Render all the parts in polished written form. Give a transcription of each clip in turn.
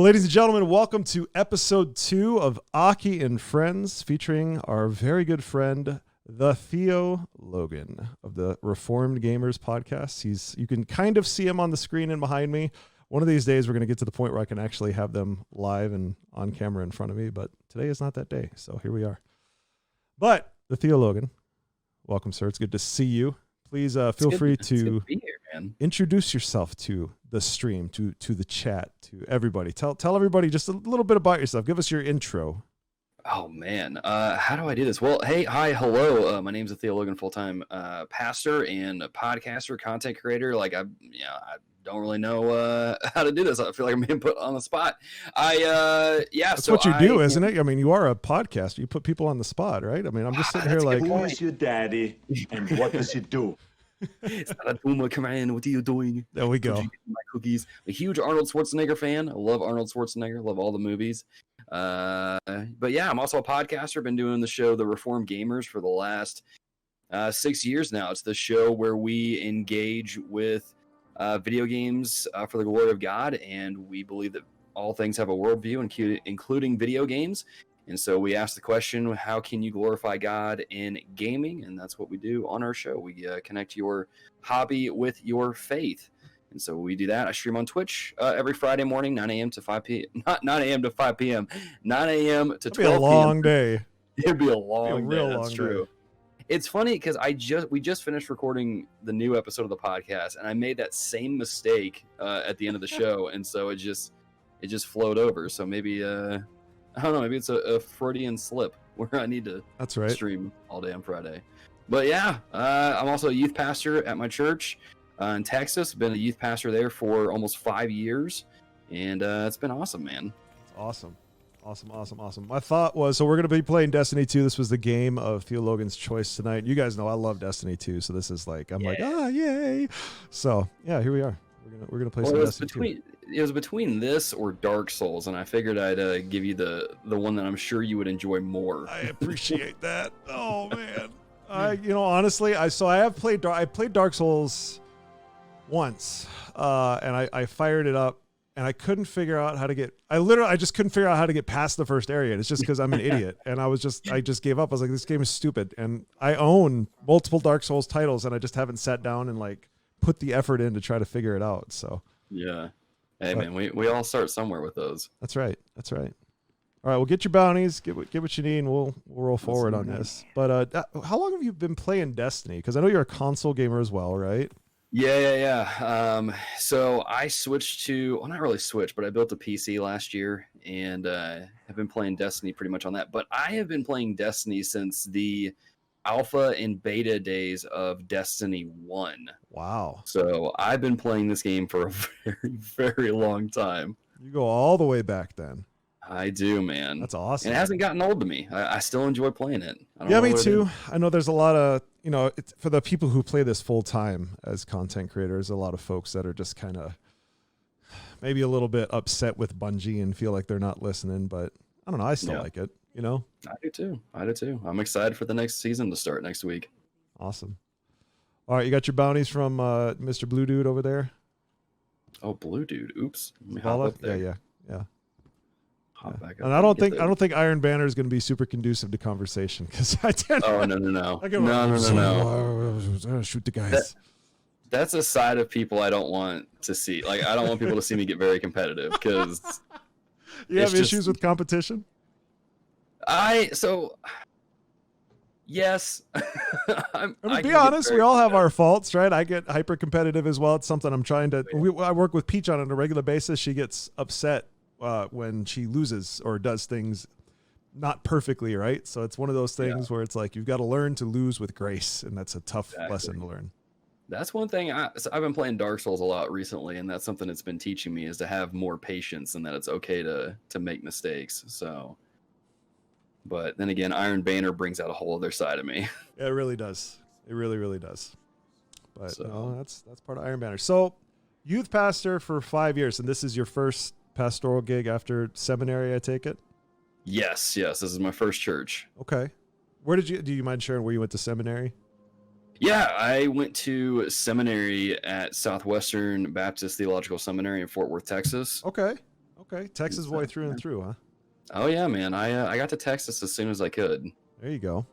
Ladies and gentlemen, welcome to episode 2 of Aki and Friends, featuring our very good friend, TheTheoLogan of the Reformed Gamers podcast. You can kind of see him on the screen and behind me. One of these days, we're going to get to the point where I can actually have them live and on camera in front of me, but today is not that day, so here we are. But TheTheoLogan, welcome, sir. It's good to see you. Please feel free to be here, man. Introduce yourself to the stream, to the chat, to everybody. Tell everybody just a little bit about yourself. Give us your intro. Oh man, how do I do this? Well, hey, hi, hello. My name's TheoLogan, full-time pastor and a podcaster, content creator. I don't really know how to do this. I feel like I'm being put on the spot. That's what you do, isn't it? I mean, you are a podcaster. You put people on the spot, right? I mean, I'm just sitting here like, who is your daddy and what does he do? Come in. What are you doing? There we go. My cookies. I'm a huge Arnold Schwarzenegger fan. I love Arnold Schwarzenegger. Love all the movies. But yeah, I'm also a podcaster. Been doing the show The Reformed Gamers for the last 6 years now. It's the show where we engage with video games for the glory of God, and we believe that all things have a worldview, including video games. And so we ask the question, how can you glorify God in gaming? And that's what we do on our show. We connect your hobby with your faith. And so we do that. I stream on Twitch every Friday morning, 9 a.m. to 5 p.m. Not 9 a.m. to 5 p.m. 9 a.m. to 12 p.m. It'd be a long day. It'd be a long day. That's true. It's funny because we just finished recording the new episode of the podcast, and I made that same mistake at the end of the show, and so it just flowed over. So maybe I don't know, maybe it's a Freudian slip where I need to stream all day on Friday. But yeah, I'm also a youth pastor at my church in Texas. Been a youth pastor there for almost 5 years, and it's been awesome, man. Awesome. My thought was, so we're going to be playing Destiny 2. This was the game of TheoLogan's choice tonight. You guys know I love Destiny 2, so this is like, yay. So yeah, here we are. We're gonna play some Destiny 2. It was between this or Dark Souls, and I figured I'd give you the one that I'm sure you would enjoy more. I appreciate that. Oh man, honestly, I played Dark Souls once, and I fired it up, and I couldn't figure out how to get. I just couldn't figure out how to get past the first area. And it's just because I'm an idiot, and I just gave up. I was like, this game is stupid, and I own multiple Dark Souls titles, and I just haven't sat down and like put the effort in to try to figure it out. So yeah. Hey, man, we all start somewhere with those. That's right. All right, well, get your bounties, get what you need, and we'll roll forward on this. But how long have you been playing Destiny? Because I know you're a console gamer as well, right? Yeah. So I switched to, well, not really switched, but I built a PC last year, and have been playing Destiny pretty much on that. But I have been playing Destiny since the alpha and beta days of Destiny 1. Wow. So I've been playing this game for a very, very long time. You go all the way back then. I do, man. That's awesome. And it hasn't gotten old to me. I still enjoy playing it. Yeah, me too. I know there's a lot of, for the people who play this full time as content creators, a lot of folks that are just kind of maybe a little bit upset with Bungie and feel like they're not listening, but I don't know. I still like it. I do too. I'm excited for the next season to start next week. Awesome. All right, you got your bounties from Mr. Blue Dude over there. Oh, Blue Dude. Oops. Let me hop up there. Yeah. Hop back up. And I don't think Iron Banner is going to be super conducive to conversation because I tend. Oh no. No. Shoot the guys. That's a side of people I don't want to see. Like, I don't want people to see me get very competitive because you have issues with competition. Yes. Be honest, we all have our faults, right? I get hyper competitive as well. It's something I'm trying to. I work with Peach on a regular basis. She gets upset when she loses or does things not perfectly, right? So it's one of those things where it's like you've got to learn to lose with grace, and that's a tough lesson to learn. That's one thing. I've been playing Dark Souls a lot recently, and that's something it's been teaching me is to have more patience and that it's okay to make mistakes. So. But then again, Iron Banner brings out a whole other side of me. Yeah, it really does. It really, really does. But that's part of Iron Banner. So, youth pastor for 5 years, and this is your first pastoral gig after seminary, I take it? Yes. This is my first church. Okay. Do you mind sharing where you went to seminary? Yeah, I went to seminary at Southwestern Baptist Theological Seminary in Fort Worth, Texas. Okay. Okay, Texas boy through and through, huh? Oh yeah, man. I got to Texas as soon as I could. There you go.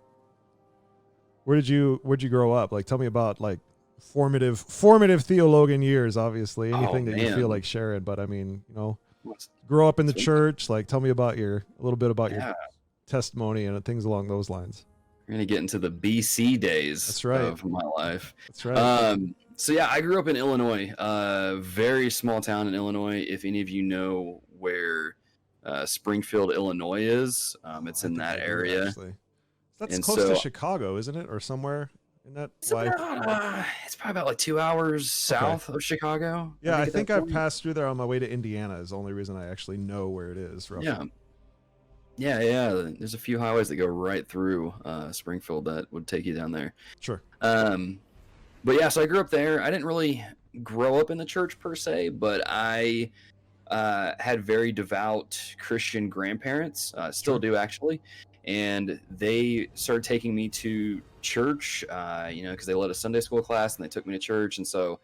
Where'd you grow up? Like, tell me about like formative TheoLogan years. Obviously, anything that you feel like sharing. But I mean, grow up in the church. Like, tell me about a little bit about your testimony and things along those lines. We're gonna get into the BC days. That's right. Of my life. That's right. So yeah, I grew up in Illinois, very small town in Illinois. If any of you know where Springfield, Illinois is, it's in that area. That's close to Chicago, isn't it, or somewhere in that? It's probably about like 2 hours south of Chicago. Yeah, I think I've passed through there on my way to Indiana. Is the only reason I actually know where it is. Roughly. Yeah. There's a few highways that go right through Springfield that would take you down there. Sure. But yeah, so I grew up there. I didn't really grow up in the church per se, but I had very devout Christian grandparents. Still do actually. And they started taking me to church, because they led a Sunday school class and they took me to church. And so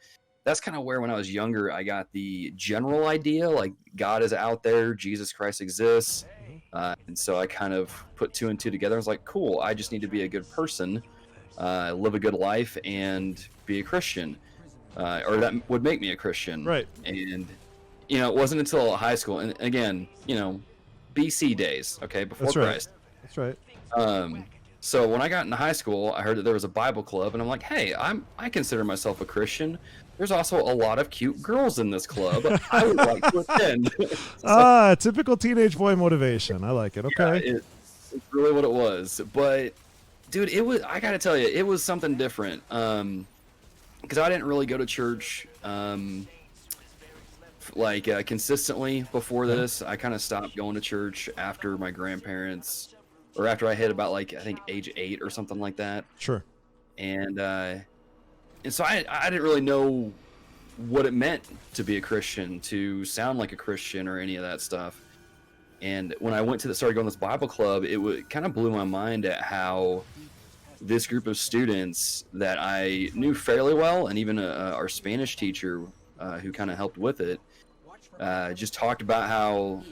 that's kind of where, when I was younger, I got the general idea, like God is out there, Jesus Christ exists. And so I kind of put 2 and 2 together. I was like, cool, I just need to be a good person, live a good life, and be a Christian, or that would make me a Christian. Right. And, it wasn't until high school. And again, BC days, okay, before Christ. That's right. So when I got into high school, I heard that there was a Bible club, and I'm like, hey, I consider myself a Christian. There's also a lot of cute girls in this club. I would like to attend. Typical teenage boy motivation. I like it. Okay. Yeah, it's really what it was. But dude, I gotta tell you, it was something different. Because I didn't really go to church consistently before this. I kind of stopped going to church after my grandparents, or after I hit about I think age 8 or something like that. Sure. And so I didn't really know what it meant to be a Christian, to sound like a Christian, or any of that stuff. And when I started going to this Bible club, it kind of blew my mind at how this group of students that I knew fairly well, and even our Spanish teacher who kind of helped with it, just talked about how,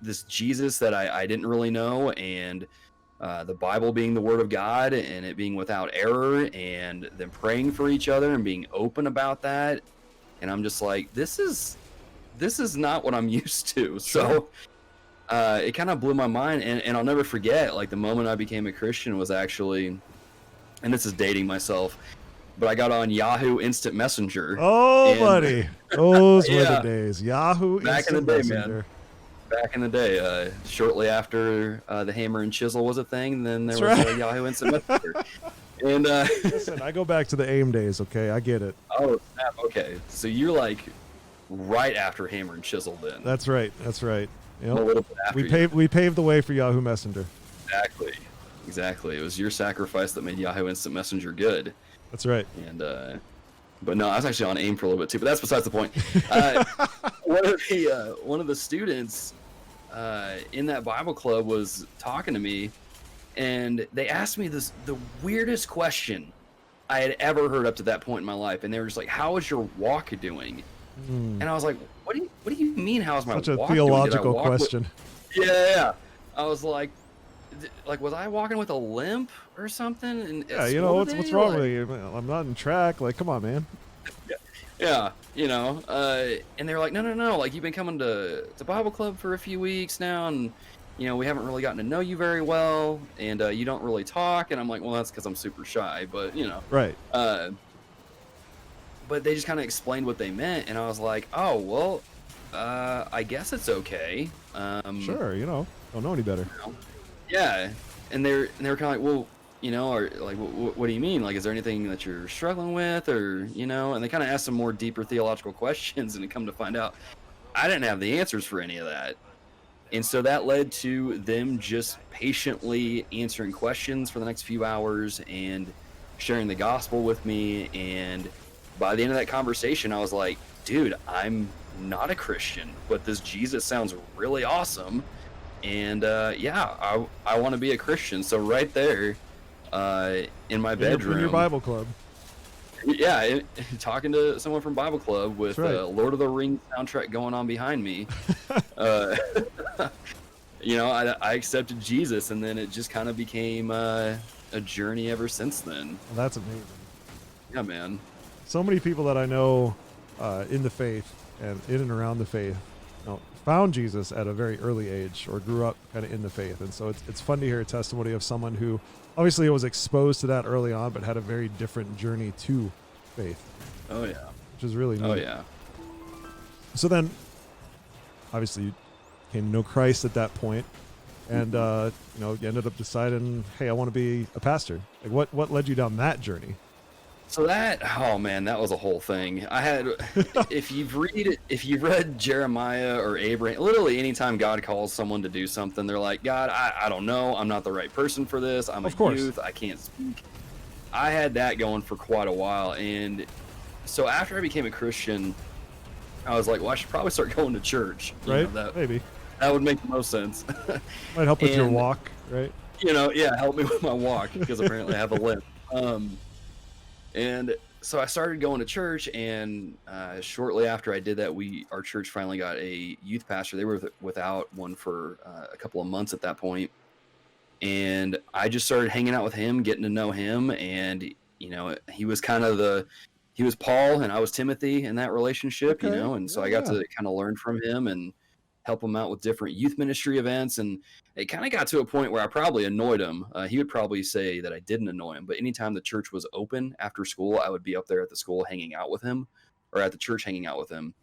this Jesus that I didn't really know, and the Bible being the Word of God, and it being without error, and them praying for each other and being open about that. And I'm just like, this is not what I'm used to. So it kind of blew my mind, and I'll never forget, the moment I became a Christian was actually, and this is dating myself, but I got on Yahoo Instant Messenger. Oh, buddy. Those were the days. Yahoo back Instant in the day, Messenger. man. Back in the day, shortly after the hammer and chisel was a thing, then there was Yahoo Instant Messenger. And listen, I go back to the AIM days, okay? I get it. Oh, snap. Okay. So you're right after hammer and chisel then. That's right. A little bit after we paved the way for Yahoo Messenger. Exactly. It was your sacrifice that made Yahoo Instant Messenger good. That's right. And but no, I was actually on AIM for a little bit too, but that's besides the point. One of the students in that Bible club was talking to me, and they asked me the weirdest question I had ever heard up to that point in my life. And they were just like, "How is your walk doing?" And I was like, "What do you mean? How is my walk doing?" Such a theological question. Yeah. I was like, was I walking with a limp or something? Yeah, what's wrong with you? I'm not in track. Come on, man. Yeah, and they were like, no, you've been coming to Bible club for a few weeks now, and we haven't really gotten to know you very well, and you don't really talk. And I'm like, well, that's because I'm super shy, but right. But they just kind of explained what they meant, and I was like, oh well, I guess it's okay. Sure, don't know any better. Yeah, and they were kind of like, well, or what do you mean? Is there anything that you're struggling with, or And they kind of asked some more deeper theological questions, and come to find out, I didn't have the answers for any of that. And so that led to them just patiently answering questions for the next few hours and sharing the gospel with me. And by the end of that conversation, I was like, dude, I'm not a Christian, but this Jesus sounds really awesome. And I want to be a Christian. So right there in my bedroom. In your Bible club. Yeah, talking to someone from Bible Club with That's right. Lord of the Rings soundtrack going on behind me. uh, I accepted Jesus, and then it just kind of became a journey ever since then. Well, that's amazing. Yeah, man. So many people that I know in the faith and in and around the faith, found Jesus at a very early age or grew up kind of in the faith. And so it's fun to hear a testimony of someone who obviously was exposed to that early on, but had a very different journey to faith. Oh, yeah. Which is really neat. Oh, yeah. So then, obviously, you came to know Christ at that point, and you ended up deciding, hey, I want to be a pastor. Like, what led you down that journey? So that was a whole thing. I had, if you've read Jeremiah or Abraham, literally anytime God calls someone to do something, they're like, God, I don't know. I'm not the right person for this. I'm youth. I can't speak. I had that going for quite a while. And so after I became a Christian, I was like, well, I should probably start going to church. Maybe. That would make the most sense. Might help with your walk, right? Help me with my walk, because apparently I have a limp. And so I started going to church, and shortly after I did that, our church finally got a youth pastor. They were without one for a couple of months at that point. And I just started hanging out with him, getting to know him. And, he was he was Paul and I was Timothy in that relationship, Okay. and so I got to kind of learn from him and help him out with different youth ministry events. And it kind of got to a point where I probably annoyed him. He would probably say that I didn't annoy him, but anytime the church was open after school, I would be up there at the school hanging out with him, or at the church hanging out with him.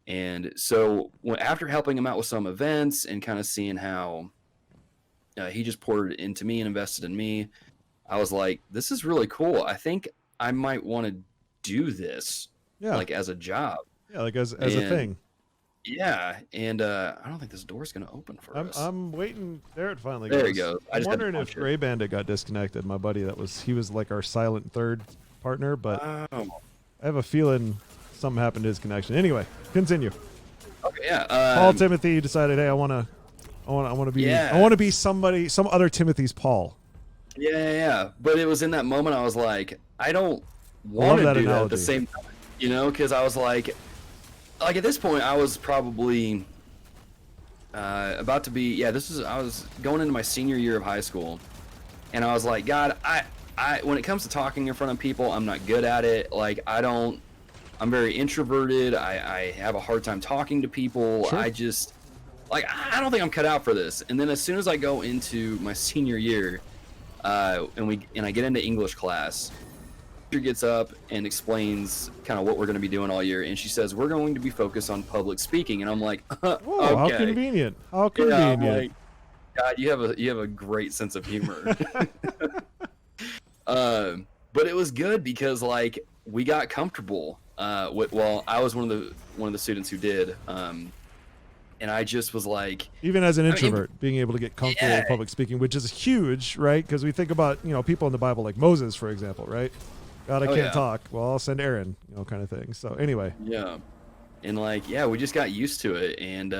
And so after helping him out with some events and kind of seeing how he just poured into me and invested in me, I was like, this is really cool. I think I might want to do this, like as a job. Yeah, like as a thing. Yeah, and I don't think this door's going to open for us. I'm waiting. There it finally goes. goes. There it goes. I'm wondering if Gray Bandit got disconnected. My buddy he was like our silent third partner, but I have a feeling something happened to his connection. Anyway, continue. Okay, yeah. Paul Timothy decided, hey, I want to be somebody, some other Timothy's Paul. Yeah. But it was in that moment I was like, I don't want to do that at the same time, because I was like at this point I was probably about to be, I was going into my senior year of high school, and I was like, God, I when it comes to talking in front of people, I'm not good at it. Like, I'm very introverted. I have a hard time talking to people. Sure. I just, I don't think I'm cut out for this. And then as soon as I go into my senior year, and I get into English class, teacher gets up and explains kind of what we're going to be doing all year, and she says we're going to be focused on public speaking, and I'm like, Whoa, okay. How convenient! How convenient! Yeah, like, God, you have a great sense of humor. But it was good because we got comfortable. I was one of the students who did, and I just was like, even as an introvert, being able to get comfortable with public speaking, which is huge, right? Because we think about people in the Bible like Moses, for example, right? God, I can't talk. Well, I'll send Aaron, kind of thing. So anyway. Yeah. And we just got used to it. And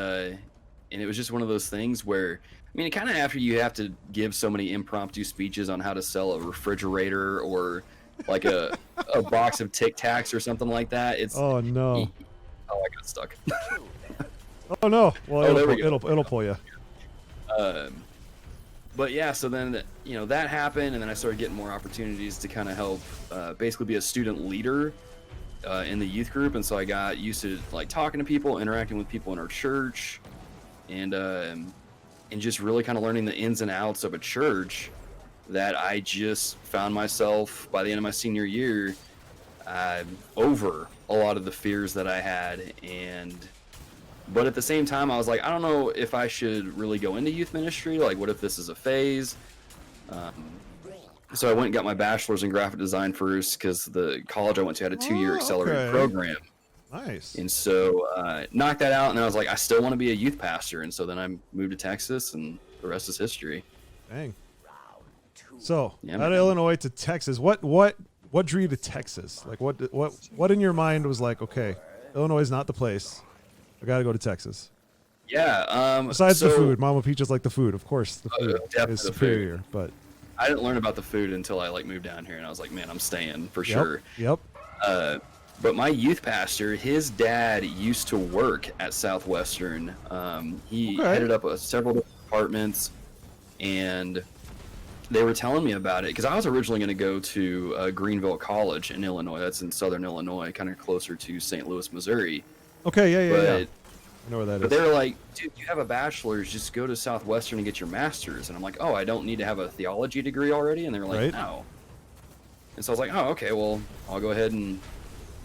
it was just one of those things where, kind of after you have to give so many impromptu speeches on how to sell a refrigerator or like a box of Tic Tacs or something like that. Oh no. Oh, I got stuck. Oh no. Well, it'll pull you. But yeah, so then, that happened, and then I started getting more opportunities to kind of help basically be a student leader in the youth group. And so I got used to talking to people, interacting with people in our church, and just really kind of learning the ins and outs of a church that I just found myself by the end of my senior year over a lot of the fears that I had. But at the same time, I was like, I don't know if I should really go into youth ministry. Like, what if this is a phase? So I went and got my bachelor's in graphic design first, because the college I went to had a 2-year accelerated program. Nice. And so knocked that out, and then I was like, I still want to be a youth pastor. And so then I moved to Texas, and the rest is history. Dang. So out of Illinois to Texas, what drew you to Texas? Like, what in your mind was like, okay, Illinois is not the place. I got to go to Texas. Yeah. Besides the food, Mama Peaches like the food. Of course, the food is superior. But I didn't learn about the food until I like moved down here, and I was like, man, I'm staying for sure. Yep. But my youth pastor, his dad used to work at Southwestern. He headed up several different departments, and they were telling me about it because I was originally going to go to Greenville College in Illinois. That's in southern Illinois, kind of closer to St. Louis, Missouri. Okay, yeah. I know where that is. But they were like, dude, you have a bachelor's, just go to Southwestern and get your master's. And I'm like, oh, I don't need to have a theology degree already? And they were like, no. And so I was like, oh, okay, well, I'll go ahead and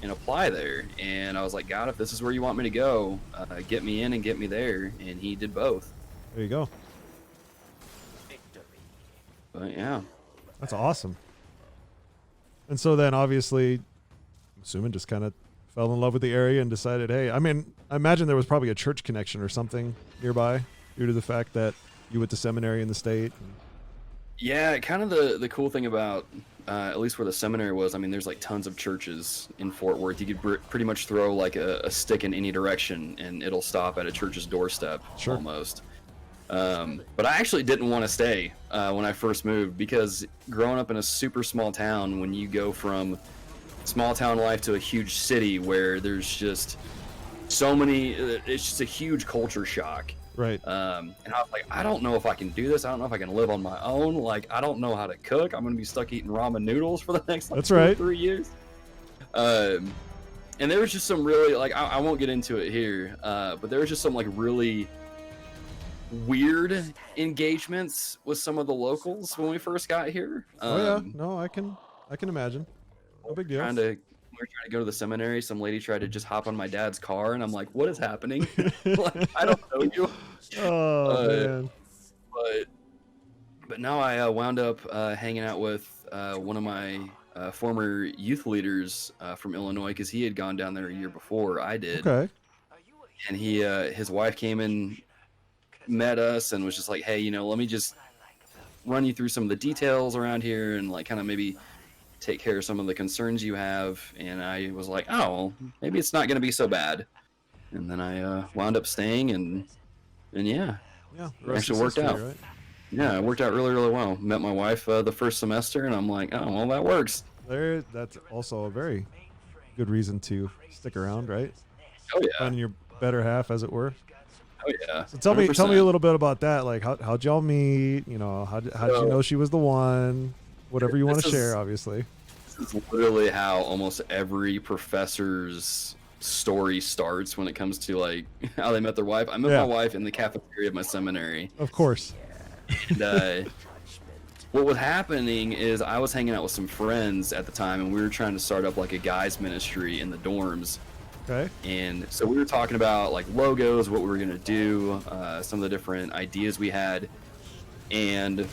apply there. And I was like, God, if this is where you want me to go, get me in and get me there. And he did both. There you go. But yeah. That's awesome. And so then obviously, I'm assuming just kind of fell in love with the area and decided, hey, I mean, I imagine there was probably a church connection or something nearby due to the fact that you went to seminary in the state. Yeah, kind of the cool thing about at least where the seminary was, I mean, there's like tons of churches in Fort Worth. You could pretty much throw like a stick in any direction and it'll stop at a church's doorstep almost. But I actually didn't want to stay when I first moved because growing up in a super small town, when you go from small town life to a huge city where there's just so many, it's just a huge culture shock. Right. And I was like, I don't know if I can do this. I don't know if I can live on my own. Like, I don't know how to cook. I'm going to be stuck eating ramen noodles for the next like 2 or 3 years. And there was just some really, like, I won't get into it here, but there was just some like really weird engagements with some of the locals when we first got here. No, I can imagine. No big deal. We were trying to go to the seminary. Some lady tried to just hop on my dad's car, and I'm like, "What is happening? Like, I don't know you." Oh man. But now I wound up hanging out with one of my former youth leaders from Illinois because he had gone down there a year before I did. Okay. And his wife came and met us and was just like, "Hey, let me just run you through some of the details around here and like kind of maybe take care of some of the concerns you have." And I was like, oh, well, maybe it's not going to be so bad. And then I wound up staying and yeah, it actually worked out. Right? Yeah, it worked out really, really well. Met my wife the first semester and I'm like, oh, well, that works. That's also a very good reason to stick around, right? Oh yeah. Finding your better half, as it were. Oh yeah. So tell me a little bit about that. Like, how'd y'all meet? How did you know she was the one? Whatever you want to share, obviously. This is literally how almost every professor's story starts when it comes to like how they met their wife. I met my wife in the cafeteria of my seminary. Of course. And what was happening is I was hanging out with some friends at the time, and we were trying to start up like a guys ministry in the dorms. Okay. And so we were talking about like logos, what we were gonna do, some of the different ideas we had, and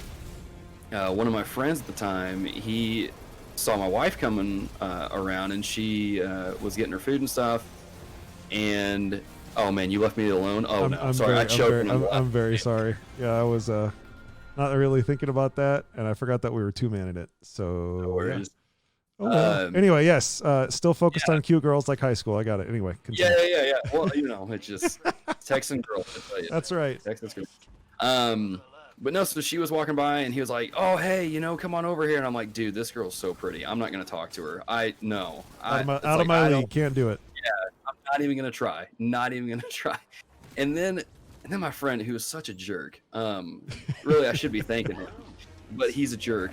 one of my friends at the time, he saw my wife coming around, and she was getting her food and stuff. And oh man, you left me alone. Oh no, sorry, I choked. I'm very sorry. Yeah, I was not really thinking about that, and I forgot that we were two-manning it. So no worries. Oh, well. Anyway, yes, still focused on cute girls like high school. I got it. Anyway, continue. Yeah. Well, it's just Texan girls. I tell you. That's right. Texas girls. But no, so she was walking by and he was like, oh, hey, come on over here. And I'm like, dude, this girl's so pretty. I'm not going to talk to her. Out of my league. Can't do it. Yeah, I'm not even going to try. Not even going to try. And then my friend, who was such a jerk, really, I should be thanking him, but he's a jerk.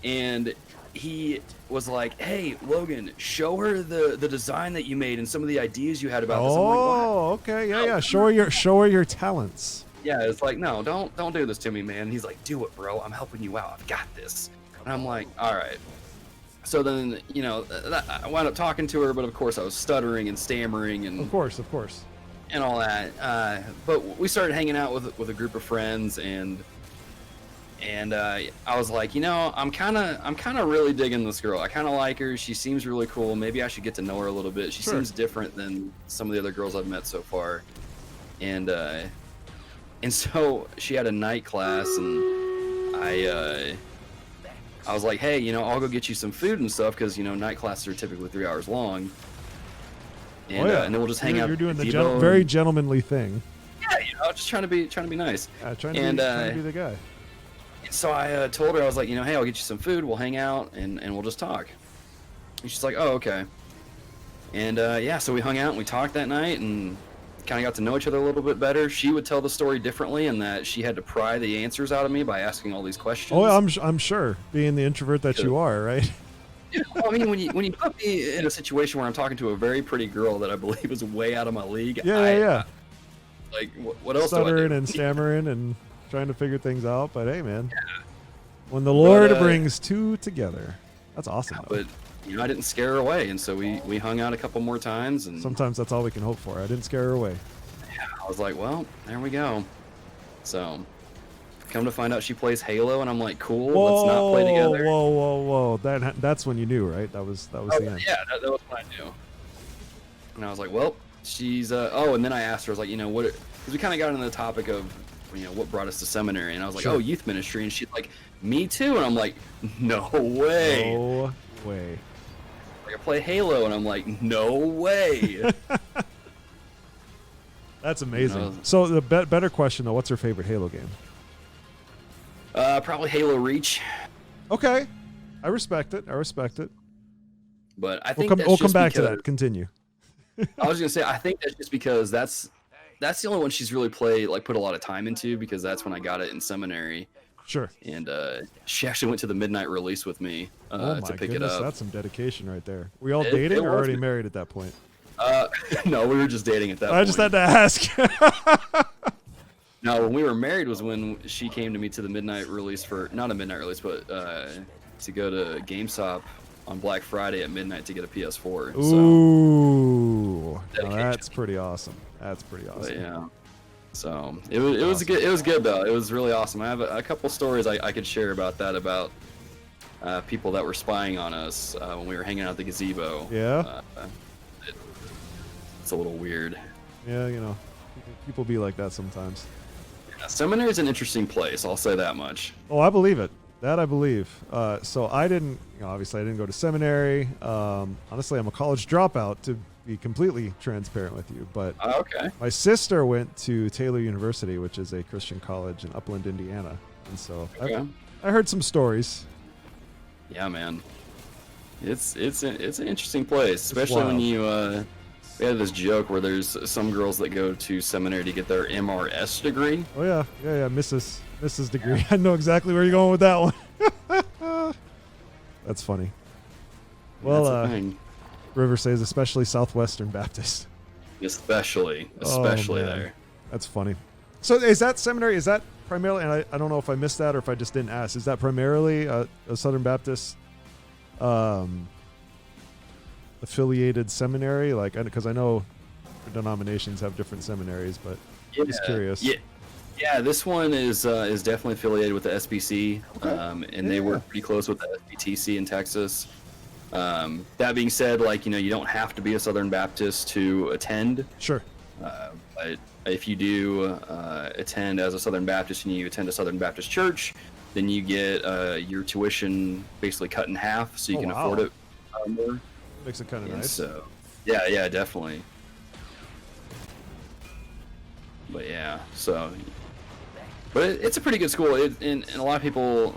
And he was like, hey, Logan, show her the design that you made and some of the ideas you had about this. Oh, like, okay. Yeah. Show her your talents. Yeah, it's like, no, don't do this to me, man. And he's like, do it, bro. I'm helping you out. I've got this. And I'm like, all right. So then, I wound up talking to her, but of course I was stuttering and stammering and of course, and all that. But we started hanging out with a group of friends, and I was like, I'm kind of really digging this girl. I kind of like her. She seems really cool. Maybe I should get to know her a little bit. She seems different than some of the other girls I've met so far, and so she had a night class, and I was like, hey, I'll go get you some food and stuff, because night classes are typically 3 hours long, and and then we'll just hang out. You're doing the very gentlemanly thing. Yeah, just trying to be nice. Trying to be the guy. So I told her, I was like, hey, I'll get you some food. We'll hang out and we'll just talk. And she's like, oh, okay. And yeah, so we hung out and we talked that night and kind of got to know each other a little bit better. She would tell the story differently in that she had to pry the answers out of me by asking all these questions. Oh, I'm sure, being the introvert that you are, right? Yeah, well, I mean, when you put me in a situation where I'm talking to a very pretty girl that I believe is way out of my league, Yeah. Like, what else Stuttering do I do? and stammering and trying to figure things out. But hey, man, when the Lord brings two together, that's awesome. But I didn't scare her away, and so we hung out a couple more times. And sometimes that's all we can hope for. I didn't scare her away. Yeah, I was like, well, there we go. So, come to find out, she plays Halo, and I'm like, cool. Let's not play together. Whoa! That's when you knew, right? That was the end. Yeah, that was when I knew. And I was like, well, she's and then I asked her, I was like, what? Because we kind of got into the topic of, what brought us to seminary, and I was like, oh, youth ministry, and she's like, me too, and I'm like, no way. No way. Like, I play Halo, and I'm like, no way. That's amazing. So the better question though, what's her favorite Halo game? Probably Halo Reach. Okay, I respect it. But I think we'll come back to that. Continue. I was gonna say, I think that's just because that's the only one she's really put a lot of time into, because that's when I got it in seminary. Sure. And she actually went to the midnight release with me to pick it up. That's some dedication right there. Were you all dating or already married at that point? No, we were just dating at that point. I just had to ask. No, when we were married was when she came to me to the midnight release not a midnight release, but to go to GameStop on Black Friday at midnight to get a PS4. Ooh, that's pretty awesome. But yeah. So it was good. It was good though. It was really awesome. I have a couple stories I could share about that, about people that were spying on us when we were hanging out at the gazebo. Yeah. It's a little weird. Yeah, people be like that sometimes. Yeah, seminary is an interesting place. I'll say that much. Oh, I believe it. That I believe. So I didn't, obviously I didn't go to seminary. Honestly, I'm a college dropout, to be completely transparent with you. But okay. My sister went to Taylor University, which is a Christian college in Upland, Indiana. And so I heard some stories. Yeah, man. It's an interesting place, especially when you we had this joke where there's some girls that go to seminary to get their MRS degree. Oh yeah, Mrs. degree. I know exactly where you're going with that one. That's funny. Well, River says especially Southwestern Baptist. Especially there. That's funny. So is that seminary? Is that primarily? And I don't know if I missed that or if I just didn't ask. Is that primarily a Southern Baptist affiliated seminary? Like, because I know denominations have different seminaries, but I'm just curious. Yeah, this one is definitely affiliated with the SBC, and they work pretty close with the SBTC in Texas. That being said, you don't have to be a Southern Baptist to attend. Sure. But if you do attend as a Southern Baptist and you attend a Southern Baptist church, then you get your tuition basically cut in half, so you can afford it more. Makes it kind of nice. So, yeah, definitely. But yeah, but it's a pretty good school. And a lot of people,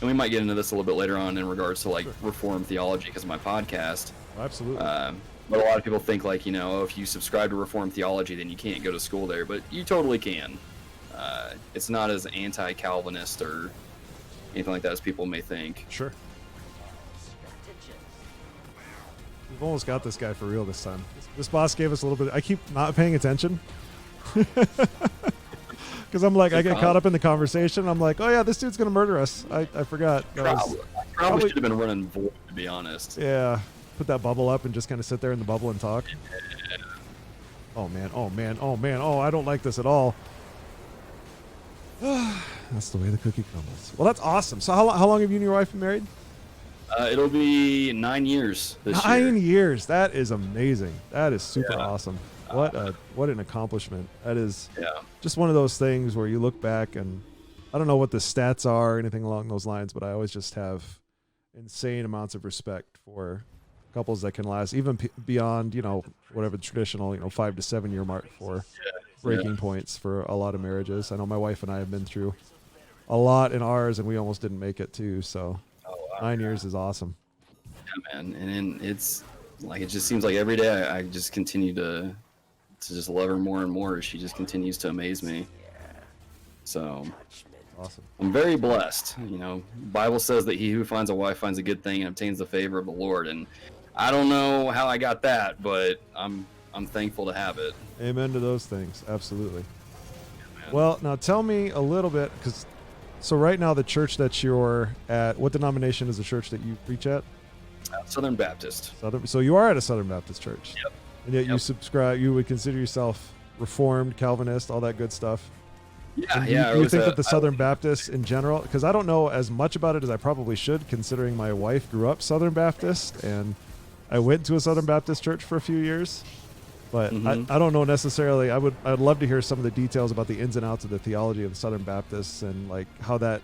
and we might get into this a little bit later on in regards to Reformed theology because of my podcast. Absolutely. But a lot of people think if you subscribe to Reformed theology, then you can't go to school there. But you totally can. It's not as anti-Calvinist or anything like that as people may think. Sure. We've almost got this guy for real this time. This boss gave us a little bit. I keep not paying attention. Because I'm like, I get caught up in the conversation. I'm like, oh yeah, this dude's gonna murder us. I forgot. I probably should have been running void, to be honest. Yeah, put that bubble up and just kind of sit there in the bubble and talk. Yeah. Oh man. Oh, I don't like this at all. That's the way the cookie crumbles. Well, that's awesome. So how long have you and your wife been married? It'll be 9 years this year. 9 years. That is amazing. That is super awesome. What an accomplishment. That is just one of those things where you look back, and I don't know what the stats are or anything along those lines, but I always just have insane amounts of respect for couples that can last even beyond, whatever the traditional, 5 to 7 year mark for breaking points for a lot of marriages. I know my wife and I have been through a lot in ours, and we almost didn't make it too. So Oh, wow. 9 years is awesome. Yeah, man. And it's like, it just seems like every day I just continue to just love her more and more as she just continues to amaze me. So Awesome. I'm very blessed. You know, Bible says that he who finds a wife finds a good thing and obtains the favor of the Lord. And I don't know how I got that, but I'm thankful to have it. Amen to those things. Absolutely. Man. Well, now tell me a little bit, because so right now the church that you're at, what denomination is the church that you preach at? Southern Baptist. So you are at a Southern Baptist church. Yep. And yet you Yep. subscribe, you would consider yourself Reformed, Calvinist, all that good stuff. Yeah, And yeah. You think that the Southern Baptists in general, because I don't know as much about it as I probably should, considering my wife grew up Southern Baptist and I went to a Southern Baptist church for a few years, but I don't know necessarily. I'd love to hear some of the details about the ins and outs of the theology of the Southern Baptists and like how that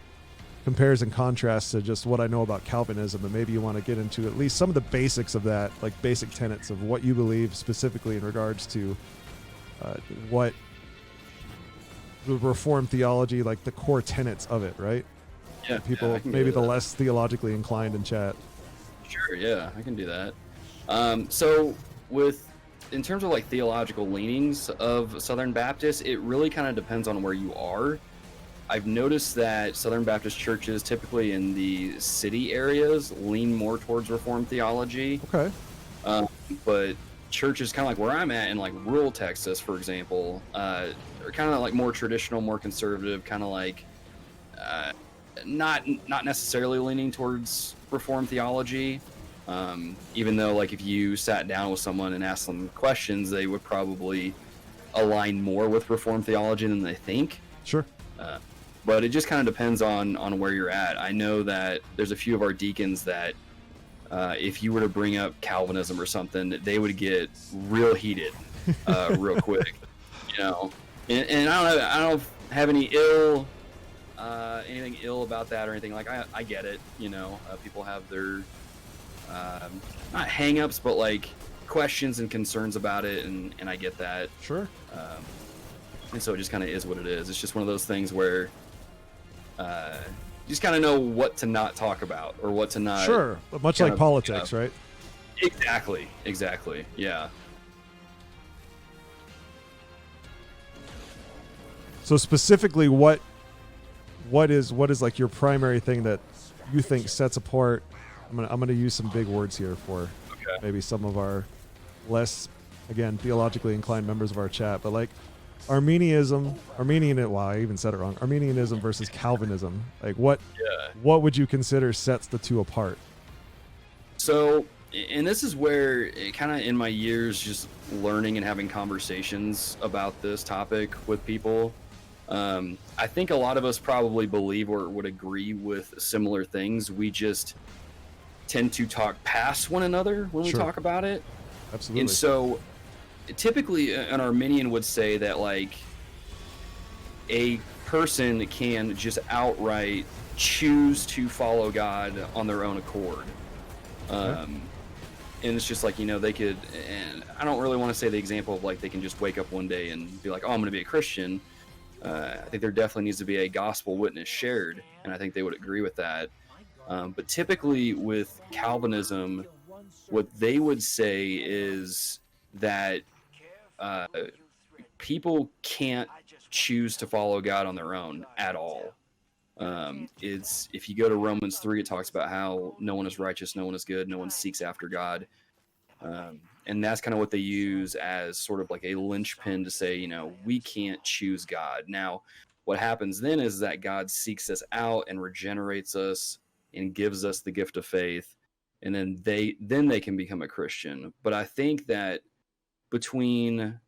compares and contrasts to just what I know about Calvinism. And maybe you want to get into at least some of the basics of that, like basic tenets of what you believe specifically in regards to what the Reformed theology, like the core tenets of it, right? Yeah, People, I can maybe do the that. less theologically inclined in chat. Sure, yeah, I can do that. So in terms of like theological leanings of Southern Baptist, it really kind of depends on where you are. I've noticed that Southern Baptist churches, typically in the city areas, lean more towards Reformed theology. Okay. But churches kind of like where I'm at in like rural Texas, for example, are kind of like more traditional, more conservative, kind of like not necessarily leaning towards Reformed theology. Even though like if you sat down with someone and asked them questions, they would probably align more with Reformed theology than they think. Sure. But it just kind of depends on where you're at. I know that there's a few of our deacons that if you were to bring up Calvinism or something, they would get real heated real quick, you know. And I don't have any anything ill about that or anything. Like I get it, you know. People have their not hang-ups, but like questions and concerns about it, and I get that. Sure. And so it just kind of is what it is. It's just one of those things where you just kind of know what to not talk about or what to not. Sure. But much like politics, right? Exactly. Yeah. So specifically, what is like your primary thing that you think sets apart? I'm gonna use some big words here for maybe some of our less, again, theologically inclined members of our chat, but like Arminianism versus Calvinism. Like what would you consider sets the two apart? So, and this is where it kind of in my years just learning and having conversations about this topic with people, I think a lot of us probably believe or would agree with similar things. We just tend to talk past one another when we talk about it. Absolutely. And so typically an Arminian would say that like a person can just outright choose to follow God on their own accord. And it's just like, you know, they could, and I don't really want to say the example of like they can just wake up one day and be like, oh, I'm going to be a Christian. I think there definitely needs to be a gospel witness shared, and I think they would agree with that. But typically with Calvinism, what they would say is that people can't choose to follow God on their own at all. It's if you go to Romans 3, it talks about how no one is righteous, no one is good, no one seeks after God. And that's kind of what they use as sort of like a linchpin to say, you know, we can't choose God. Now, what happens then is that God seeks us out and regenerates us and gives us the gift of faith, and then they can become a Christian. But I think that between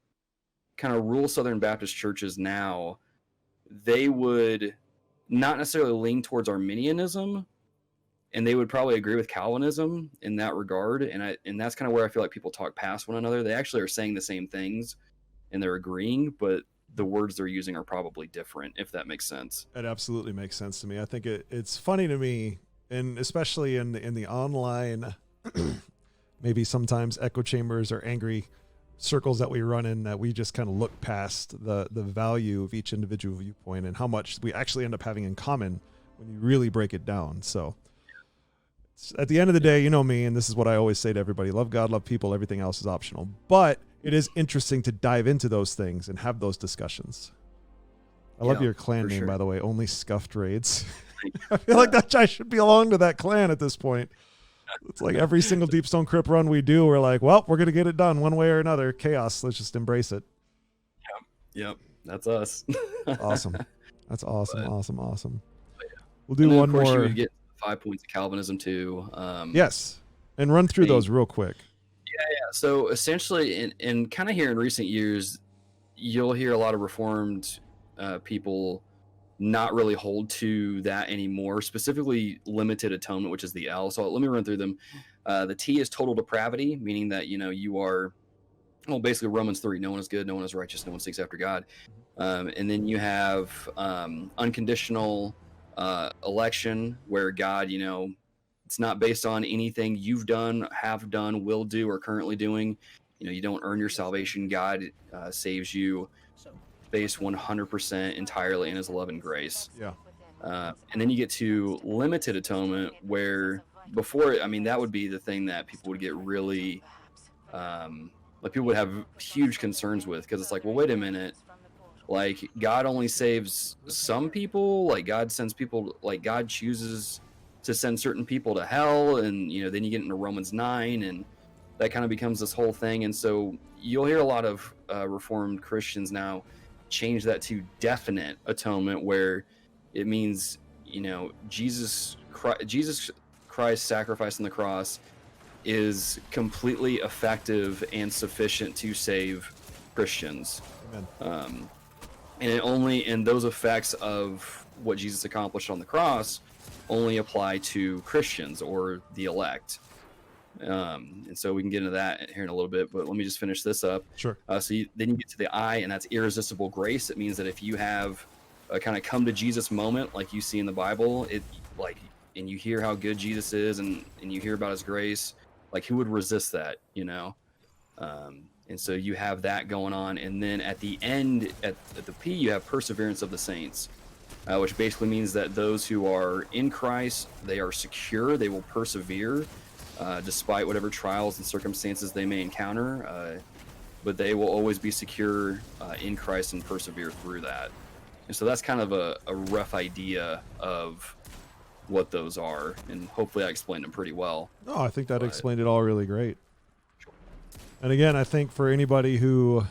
kind of rural Southern Baptist churches now, they would not necessarily lean towards Arminianism, and they would probably agree with Calvinism in that regard. And that's kind of where I feel like people talk past one another. They actually are saying the same things and they're agreeing, but the words they're using are probably different, if that makes sense. It absolutely makes sense to me. I think it's funny to me, and especially in the online, maybe sometimes echo chambers or angry circles that we run in that we just kind of look past the value of each individual viewpoint and how much we actually end up having in common when you really break it down. So at the end of the day, you know me, and this is what I always say to everybody: love God, love people, everything else is optional. But it is interesting to dive into those things and have those discussions. I love your clan name, by the way, Only Scuffed Raids. I feel like that I should belong to that clan at this point. It's like every single Deepstone Crypt run we do, we're like, well, we're going to get it done one way or another. Chaos, let's just embrace it. Yep, that's us. Awesome. That's awesome, awesome. Yeah. We'll do one more. You would get 5 points of Calvinism too. Yes, and run through those real quick. Yeah. So essentially, in kind of here in recent years, you'll hear a lot of Reformed people not really hold to that anymore, specifically limited atonement, which is the L. So let me run through them. The T is total depravity, meaning that, you are, well, basically Romans 3, no one is good, no one is righteous, no one seeks after God. And then you have unconditional election, where God, it's not based on anything you've done, have done, will do, or currently doing. You don't earn your salvation. God saves you based 100% entirely in his love and grace. Yeah. And then you get to limited atonement, where before, that would be the thing that people would get really, like people would have huge concerns with, because it's like, well, wait a minute, like God only saves some people, like God sends people, like God chooses to send certain people to hell, and then you get into Romans 9, and that kind of becomes this whole thing. And so you'll hear a lot of Reformed Christians now change that to definite atonement, where it means Jesus Christ's sacrifice on the cross is completely effective and sufficient to save Christians. Amen. And those effects of what Jesus accomplished on the cross only apply to Christians or the elect. And so we can get into that here in a little bit, but let me just finish this up. Sure. Then you get to the I, and that's irresistible grace. It means that if you have a kind of come to Jesus moment, like you see in the Bible, and you hear how good Jesus is, and you hear about his grace, like who would resist that, and so you have that going on. And then at the end, at the P, you have perseverance of the saints, which basically means that those who are in Christ, they are secure, they will persevere, despite whatever trials and circumstances they may encounter, but they will always be secure in Christ and persevere through that. And so that's kind of a rough idea of what those are, and hopefully I explained them pretty well. No, I think that explained it all really great. And again, I think for anybody who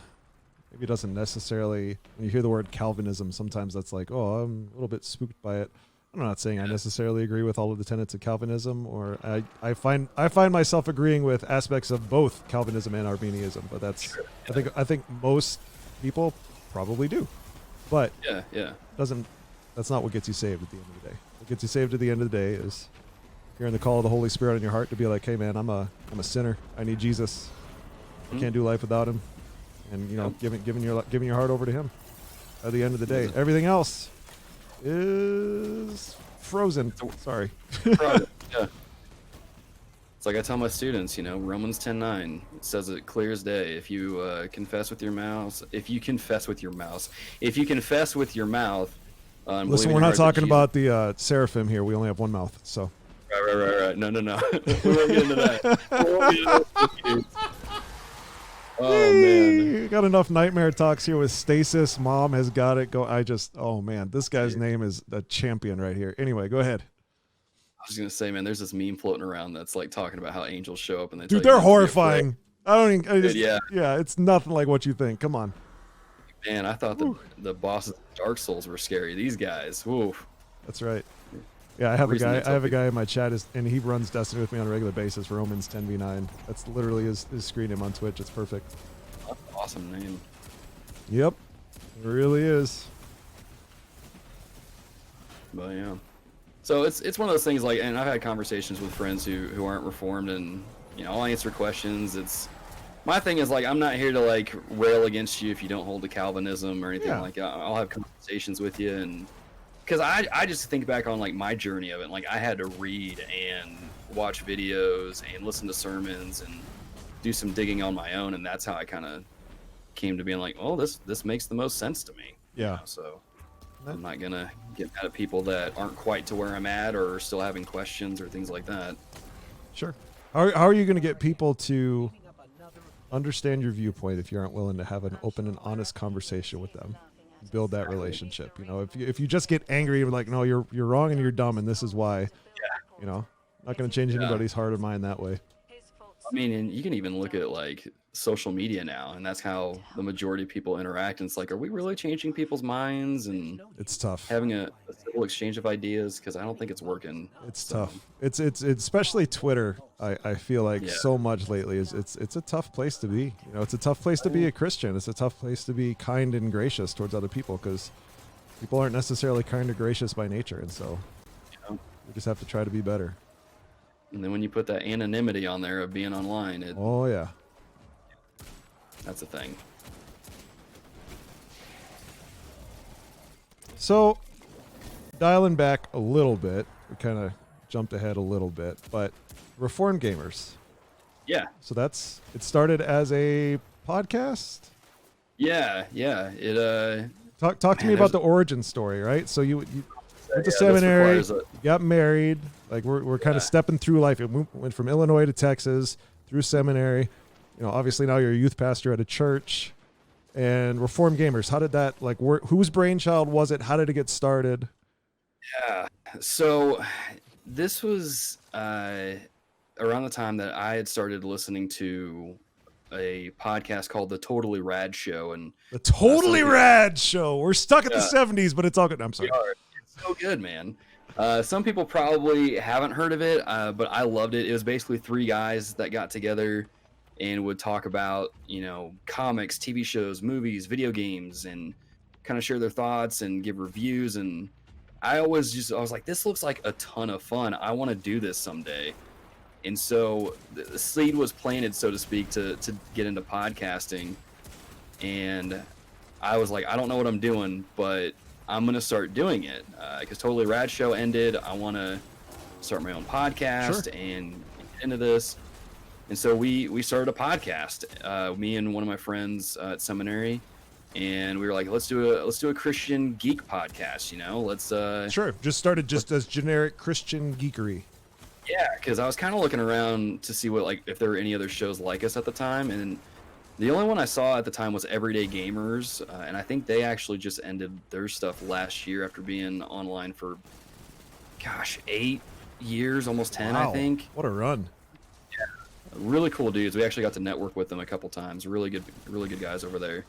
maybe doesn't necessarily, when you hear the word Calvinism, sometimes that's like, oh, I'm a little bit spooked by it. I'm not saying I necessarily agree with all of the tenets of Calvinism, or I find myself agreeing with aspects of both Calvinism and Arminianism, but that's I think most people probably do. But that's not what gets you saved at the end of the day. What gets you saved at the end of the day is hearing the call of the Holy Spirit in your heart to be like, hey man, I'm a sinner. I need Jesus. I can't do life without him. And giving your heart over to him. At the end of the day, everything else is frozen. Sorry. Yeah. It's like I tell my students, Romans 10:9, it says it clear as day. If you confess with your mouth, listen, we're not talking about the seraphim here. We only have one mouth, so. Right. No. We won't get into that. Oh man, got enough nightmare talks here with Stasis. Mom has got it. Oh man, this guy's name is a champion right here. Anyway, go ahead. I was gonna say, man, there's this meme floating around that's like talking about how angels show up and they're horrifying. Yeah, it's nothing like what you think. Come on. Man, I thought the bosses of Dark Souls were scary. These guys, woo. That's right. Yeah, I have a guy in my chat, and he runs Destiny with me on a regular basis. Romans 10v9. That's literally his screen name on Twitch. It's perfect. That's an awesome name. Yep, it really is. But yeah, so it's one of those things. Like, and I've had conversations with friends who aren't Reformed, and I'll answer questions. My thing is, like, I'm not here to like rail against you if you don't hold to Calvinism or anything like that. I'll have conversations with you, and because I just think back on like my journey of it. Like, I had to read and watch videos and listen to sermons, and do some digging on my own, and that's how I kind of came to being like, oh, this makes the most sense to me. Yeah. So I'm not gonna get mad at people that aren't quite to where I'm at or are still having questions or things like that. Sure. How are you going to get people to understand your viewpoint if you aren't willing to have an open and honest conversation with them? Build that relationship. You know, if you just get angry and like, no, you're wrong and you're dumb and this is why. You know, not going to change anybody's heart or mind that way. I mean, and you can even look at like social media now, and that's how the majority of people interact. And it's like, are we really changing people's minds and It's tough. having a simple exchange of ideas? Because I don't think it's working. It's tough. It's especially Twitter. I feel like so much lately is it's a tough place to be. You know, it's a tough place to be a Christian. It's a tough place to be kind and gracious towards other people because people aren't necessarily kind or gracious by nature, and so we just have to try to be better. And then when you put that anonymity on there of being online, Oh yeah, that's a thing. So dialing back a little bit, we kind of jumped ahead a little bit, but Reformed Gamers. Yeah. So it started as a podcast. Yeah. It Talk to me about the origin story, right? So you went to this seminary, requires got married. Like we're kind of stepping through life. It went from Illinois to Texas through seminary. You know, obviously now you're a youth pastor at a church. And Reformed Gamers, how did that like work? Whose brainchild was it? How did it get started? Yeah. So this was around the time that I had started listening to a podcast called The Totally Rad Show, and The Totally Rad Show. We're stuck at the 70s, but it's all good. I'm sorry. It's so good, man. Some people probably haven't heard of it, but I loved it. It was basically three guys that got together and would talk about, you know, comics, TV shows, movies, video games, and kind of share their thoughts and give reviews. And I was like, this looks like a ton of fun. I want to do this someday. And so the seed was planted, so to speak, to get into podcasting. And I was like, I don't know what I'm doing, but I'm going to start doing it. Because Totally Rad Show ended. I want to start my own podcast and get into this. And so we started a podcast, me and one of my friends at seminary, and we were like, let's do a Christian geek podcast, you know, let's just started as generic Christian geekery. Yeah, because I was kind of looking around to see what, like, if there were any other shows like us at the time, and the only one I saw at the time was Everyday Gamers, and I think they actually just ended their stuff last year after being online for 8 years, almost 10. Wow. I think. What a run. Really cool dudes. We actually got to network with them a couple times. Really good guys over there.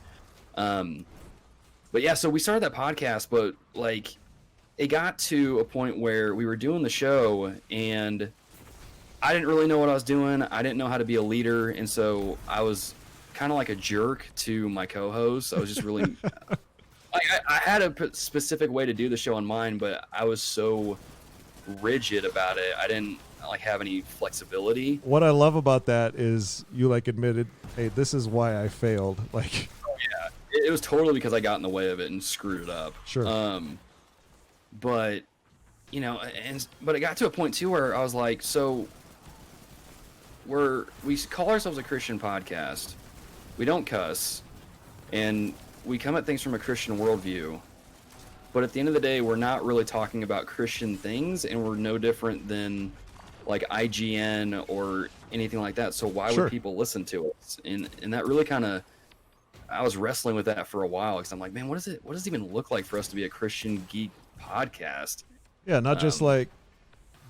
But yeah, so we started that podcast, but like it got to a point where we were doing the show and I didn't really know what I was doing. I didn't know how to be a leader, and so I was kind of like a jerk to my co-host. I was just really like I had a specific way to do the show on mine, but I was so rigid about it. I didn't like have any flexibility. What I love about that is you like admitted, hey, this is why I failed. Like, oh yeah, it was totally because I got in the way of it and screwed it up. Sure. But you know, but it got to a point too where I was like, so we call ourselves a Christian podcast. We don't cuss, and we come at things from a Christian worldview. But at the end of the day, we're not really talking about Christian things, and we're no different than like IGN or anything like that. So why would people listen to us? And that really kind of, I was wrestling with that for a while because I'm like, man, what does it even look like for us to be a Christian geek podcast? Yeah, not just like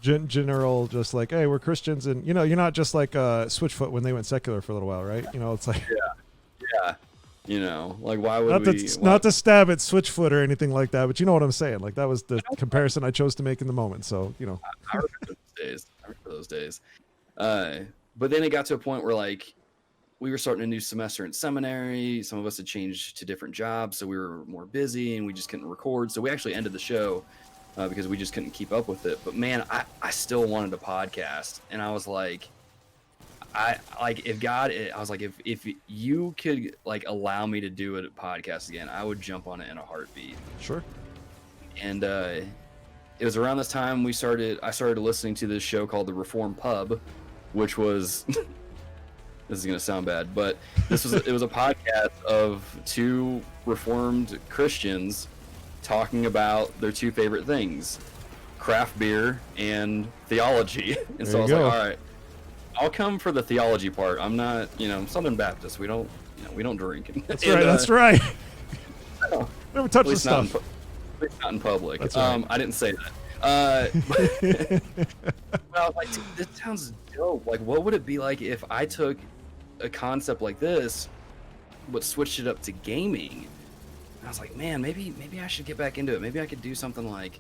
general, just like, hey, we're Christians, and you know, you're not just like Switchfoot when they went secular for a little while, right? You know, it's like yeah. You know, like why would not to stab at Switchfoot or anything like that, but you know what I'm saying. Like that was the comparison I chose to make in the moment. So, you know, I remember those days. But then it got to a point where like we were starting a new semester in seminary. Some of us had changed to different jobs, so we were more busy and we just couldn't record. So we actually ended the show because we just couldn't keep up with it. But man, I still wanted a podcast, and I was like, if you could like allow me to do a podcast again, I would jump on it in a heartbeat. Sure. And it was around this time I started listening to this show called The Reform Pub, which was this is gonna sound bad, but it was a podcast of two Reformed Christians talking about their two favorite things, craft beer and theology. And so I was like, all right, I'll come for the theology part. I'm not, Southern Baptist. We don't drink. That's right. That's right. Never touch the At stuff. least not in public. That's right. I didn't say that. But I was like, dude, this sounds dope. Like, what would it be like if I took a concept like this, but switched it up to gaming? And I was like, man, maybe I should get back into it. Maybe I could do something like,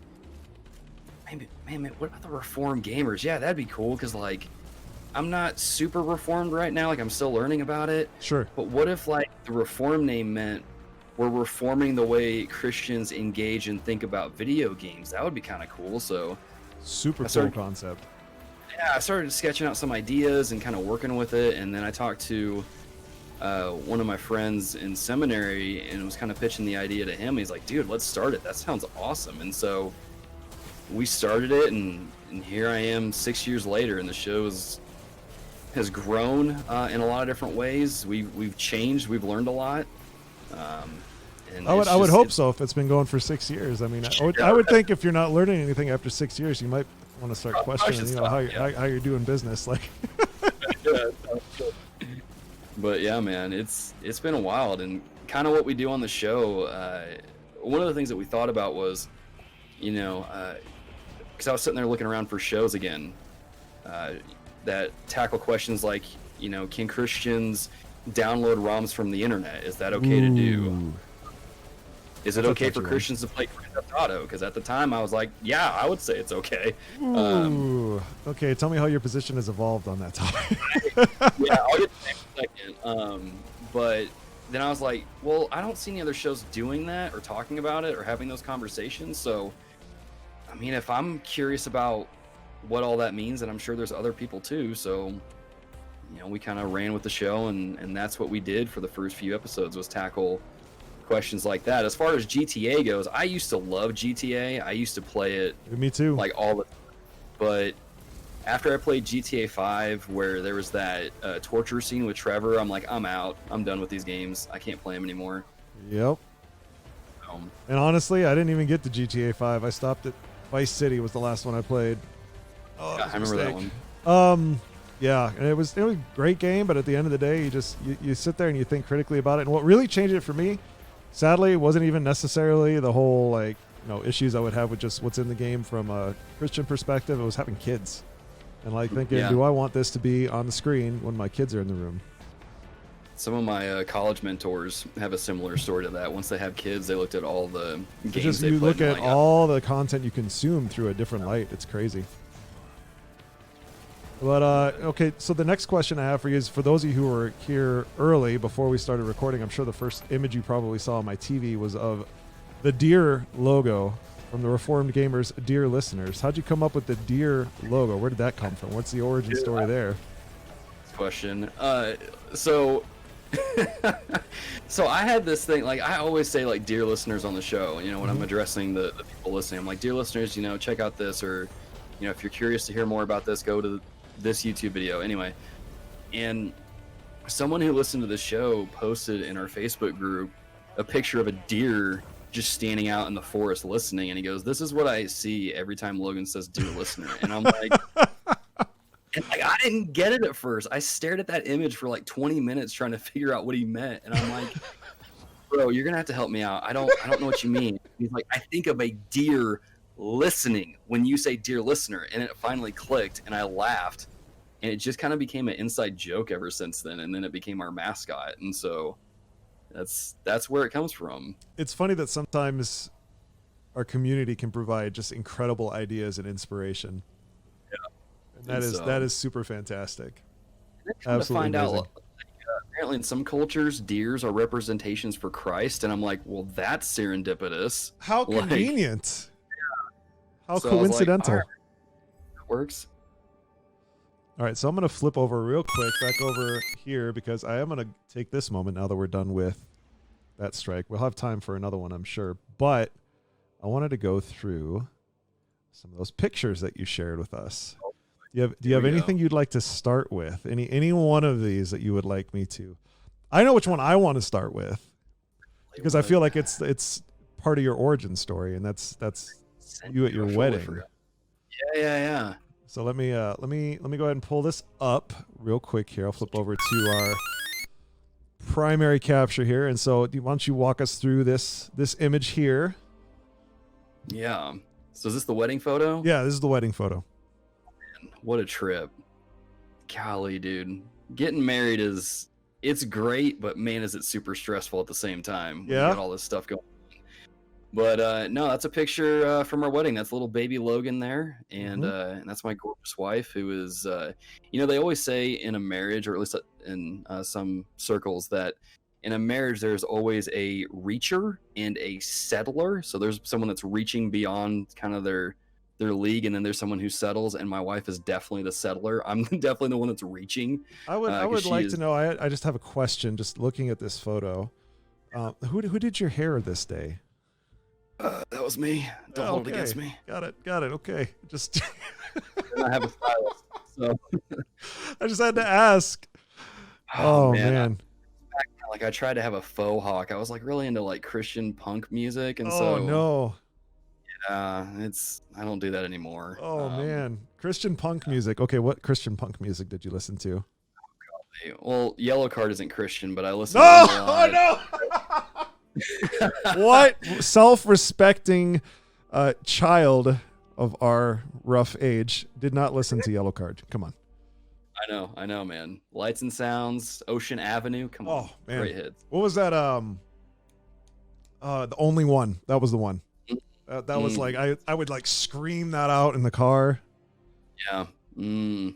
man, what about the Reformed gamers? Yeah, that'd be cool, because like, I'm not super Reformed right now. Like, I'm still learning about it. Sure. But what if like the Reform name meant we're reforming the way Christians engage and think about video games? That would be kind of cool. So super cool concept. Yeah, I started sketching out some ideas and kind of working with it, and then I talked to one of my friends in seminary and was kind of pitching the idea to him. He's like, dude, let's start it. That sounds awesome. And so we started it, and here I am 6 years later, and the show has grown in a lot of different ways. We've changed. We've learned a lot. And I would hope so if it's been going for 6 years. I mean, I would think if you're not learning anything after 6 years, you might want to start questioning, how you're doing business. Like, but yeah, man, it's been a while, and kind of what we do on the show. One of the things that we thought about was, because I was sitting there looking around for shows again that tackle questions like, can Christians download ROMs from the internet? Is that okay to do? Is it okay for Christians to play Grand Theft Auto? Because at the time I was like, yeah, I would say it's okay. Okay, tell me how your position has evolved on that topic. Yeah, I'll get to that in a second. But then I was like, well, I don't see any other shows doing that or talking about it or having those conversations. So, I mean, if I'm curious about what all that means, and I'm sure there's other people too. So, we kind of ran with the show, and that's what we did for the first few episodes, was tackle questions like that. As far as GTA goes, I used to love GTA. I used to play it. Me too. Like all the time. But after I played GTA 5, where there was that torture scene with Trevor, I'm like, I'm out. I'm done with these games. I can't play them anymore. Yep. And honestly, I didn't even get to GTA 5. I stopped at Vice City was the last one I played. Oh, I remember that one. Yeah, and it was a great game, but at the end of the day, you sit there and you think critically about it. And what really changed it for me, sadly, wasn't even necessarily the whole issues I would have with just what's in the game from a Christian perspective. It was having kids and thinking, do I want this to be on the screen when my kids are in the room? Some of my college mentors have a similar story to that. Once they have kids, they looked at all the games they played. You look at all the content you consume through a different light. It's crazy. But, okay, so the next question I have for you is, for those of you who were here early before we started recording, I'm sure the first image you probably saw on my TV was of the deer logo from the Reformed Gamers Dear Listeners. How'd you come up with the deer logo? Where did that come from? What's the origin story there? Question. So I had this thing, like, I always say, like, dear listeners on the show, when I'm addressing the people listening. I'm like, dear listeners, check out this, or, if you're curious to hear more about this, go to this YouTube video. Anyway, and someone who listened to the show posted in our Facebook group a picture of a deer just standing out in the forest listening, and he goes, this is what I see every time Logan says dear listener. And I'm like, I didn't get it at first. I stared at that image for like 20 minutes trying to figure out what he meant, and I'm like, bro, you're gonna have to help me out. I don't know what you mean. He's like, I think of a deer listening when you say dear listener, and it finally clicked, and I laughed, and it just kind of became an inside joke ever since then, and then it became our mascot. And so that's where it comes from. It's funny that sometimes our community can provide just incredible ideas and inspiration. Yeah, and that is super fantastic. Absolutely amazing. Find out, apparently in some cultures, deers are representations for Christ, and I'm like, well, that's serendipitous. How convenient. How coincidental. Like, that works. All right, so I'm going to flip over real quick back over here, because I am going to take this moment now that we're done with that strike. We'll have time for another one, I'm sure. But I wanted to go through some of those pictures that you shared with us. Do you have anything you'd like to start with? Any one of these that you would like me to? I know which one I want to start with because I feel like it's part of your origin story, and that's you at your wedding. Yeah. So let me go ahead and pull this up real quick here. I'll flip over to our primary capture here, and so why don't you walk us through this image here? Yeah. So is this the wedding photo? Yeah, this is the wedding photo. Man, what a trip. Golly, dude. Getting married it's great, but man, is it super stressful at the same time. When you got all this stuff going. But no, that's a picture from our wedding. That's little baby Logan there, and that's my gorgeous wife, who is, they always say in a marriage, or at least in some circles, that in a marriage there's always a reacher and a settler. So there's someone that's reaching beyond kind of their league, and then there's someone who settles. And my wife is definitely the settler. I'm definitely the one that's reaching. I would like to know. I just have a question. Just looking at this photo, who did your hair this day? That was me. Don't hold it against me. Got it. Okay. Just I have a stylist, so I just had to ask. Oh man. Like I tried to have a faux hawk. I was like really into like Christian punk music, and no. Yeah, I don't do that anymore. Oh man, Christian punk music. Okay, what Christian punk music did you listen to? Well, Yellow Card isn't Christian, but I listen. No, to a lot. Oh no. What self-respecting child of our rough age did not listen to Yellow Card? Come on. I know, man. Lights and Sounds, Ocean Avenue. Come on, man. Great hits. What was that? The Only One. That was the one. That was like I would like scream that out in the car. Yeah. Oh,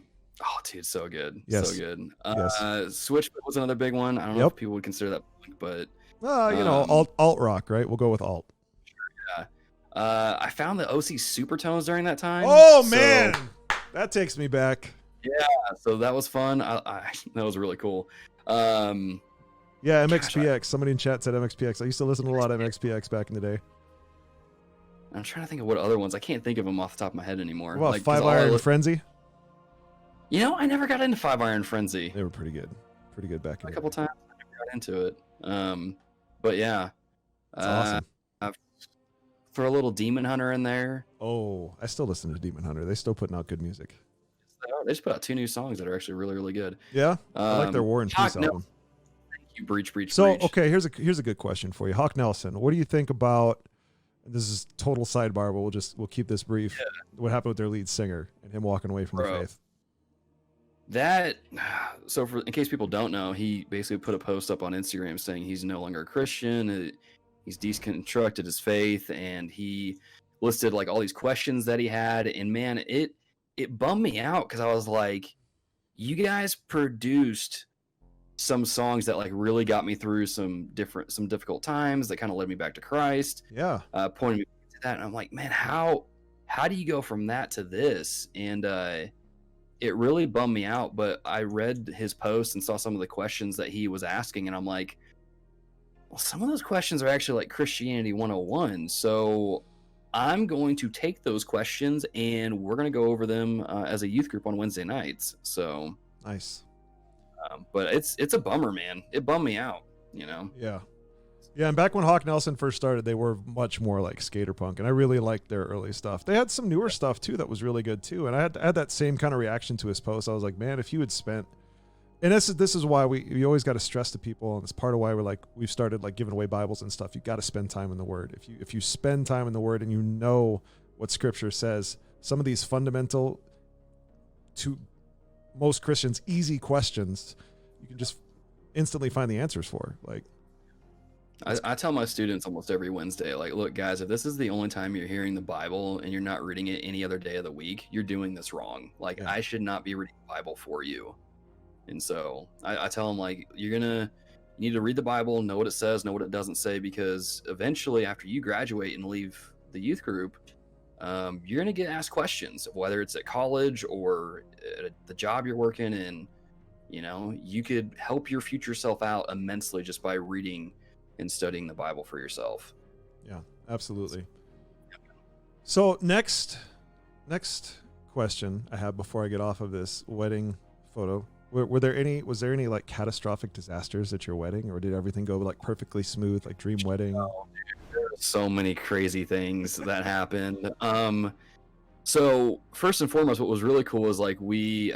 dude, so good. Yes. So good. Yes. Switchfoot was another big one. I don't know if people would consider that punk, but alt rock, right? We'll go with alt. Sure, yeah. I found the OC Supertones during that time. Oh man, that takes me back. Yeah, so that was fun. That was really cool. Yeah, Mxpx. Somebody in chat said Mxpx. I used to listen to a lot of Mxpx back in the day. I'm trying to think of what other ones. I can't think of them off the top of my head anymore. What about 5 Iron Frenzy? I never got into 5 Iron Frenzy. They were pretty good. Pretty good back in a couple times. I never got into it. But yeah. That's awesome. For a little Demon Hunter in there. Oh, I still listen to Demon Hunter. They still putting out good music. They just put out 2 new songs that are actually really, really good. Yeah, I like their War and Peace album. Thank you, Breach. So, okay, here's a good question for you, Hawk Nelson. What do you think about? This is total sidebar, but we'll keep this brief. Yeah. What happened with their lead singer and him walking away from the faith? In case people don't know, he basically put a post up on Instagram saying he's no longer a Christian. He's deconstructed his faith, and he listed like all these questions that he had. And man, it bummed me out because I was like, you guys produced some songs that like really got me through some difficult times that kind of led me back to Christ. Yeah. Pointing me to that. And I'm like, man, how do you go from that to this? And it really bummed me out, but I read his post and saw some of the questions that he was asking, and I'm like, well, some of those questions are actually like Christianity 101. So I'm going to take those questions and we're going to go over them as a youth group on Wednesday nights. So nice. But it's a bummer, man. It bummed me out, Yeah. Yeah, and back when Hawk Nelson first started, they were much more like skater punk, and I really liked their early stuff. They had some newer stuff too that was really good too, and I had that same kind of reaction to his post. I was like, man, if you had spent, and this is why we always got to stress to people, and it's part of why we've started like giving away Bibles and stuff. You got to spend time in the Word. If you spend time in the Word and you know what Scripture says, some of these fundamental to most Christians easy questions, you can just instantly find the answers for. Like, I tell my students almost every Wednesday, like, look, guys, if this is the only time you're hearing the Bible and you're not reading it any other day of the week, you're doing this wrong. Like, I should not be reading the Bible for you. And so I tell them, like, you need to read the Bible, know what it says, know what it doesn't say, because eventually after you graduate and leave the youth group, you're going to get asked questions, whether it's at college or at the job you're working in. You could help your future self out immensely just by reading and studying the Bible for yourself. Yeah, absolutely. So next question I have before I get off of this wedding photo. Was there any like catastrophic disasters at your wedding, or did everything go like perfectly smooth, like dream wedding? Oh, dude, there are so many crazy things that happened. So first and foremost, what was really cool was like we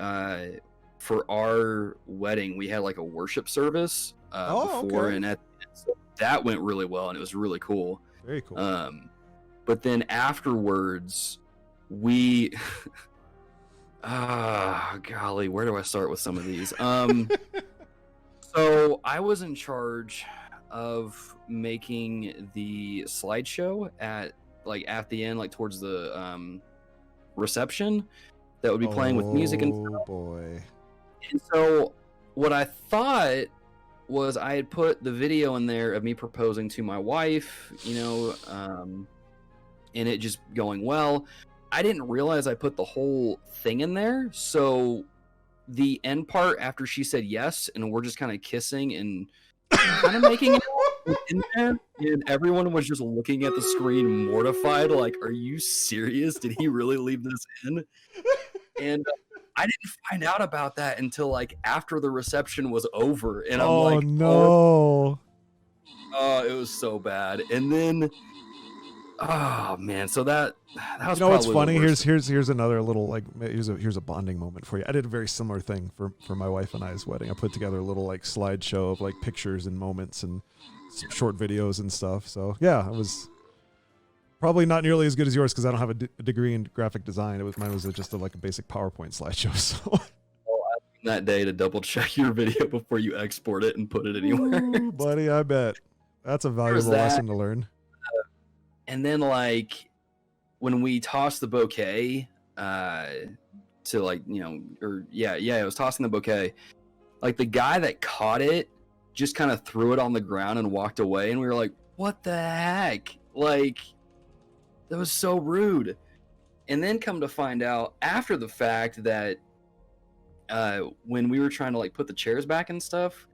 for our wedding we had like a worship service before and at the end. So that went really well and it was really cool. Very cool. But then afterwards we golly, where do I start with some of these? So I was in charge of making the slideshow at the end, like towards the reception that would be playing with music and stuff. Oh boy. And so what I thought was I had put the video in there of me proposing to my wife, and it just going well. I didn't realize I put the whole thing in there. So the end part after she said yes and we're just kind of kissing and kind of making it in there, and everyone was just looking at the screen mortified, like, are you serious? Did he really leave this in? And I didn't find out about that until like after the reception was over, and I'm like, no. Oh, it was so bad. And then oh man, so that was what's probably funny? Here's another little like here's a bonding moment for you. I did a very similar thing for my wife and I's wedding. I put together a little like slideshow of like pictures and moments and some short videos and stuff. So yeah, it was probably not nearly as good as yours because I don't have a degree in graphic design. Mine was just like a basic PowerPoint slideshow. So well, I learned that day to double check your video before you export it and put it anywhere. Ooh, buddy, I bet that's a valuable lesson to learn. And then like when we tossed the bouquet to like, it was tossing the bouquet. Like the guy that caught it just kind of threw it on the ground and walked away, and we were like, what the heck? Like, that was so rude. And then come to find out after the fact that when we were trying to like put the chairs back and stuff,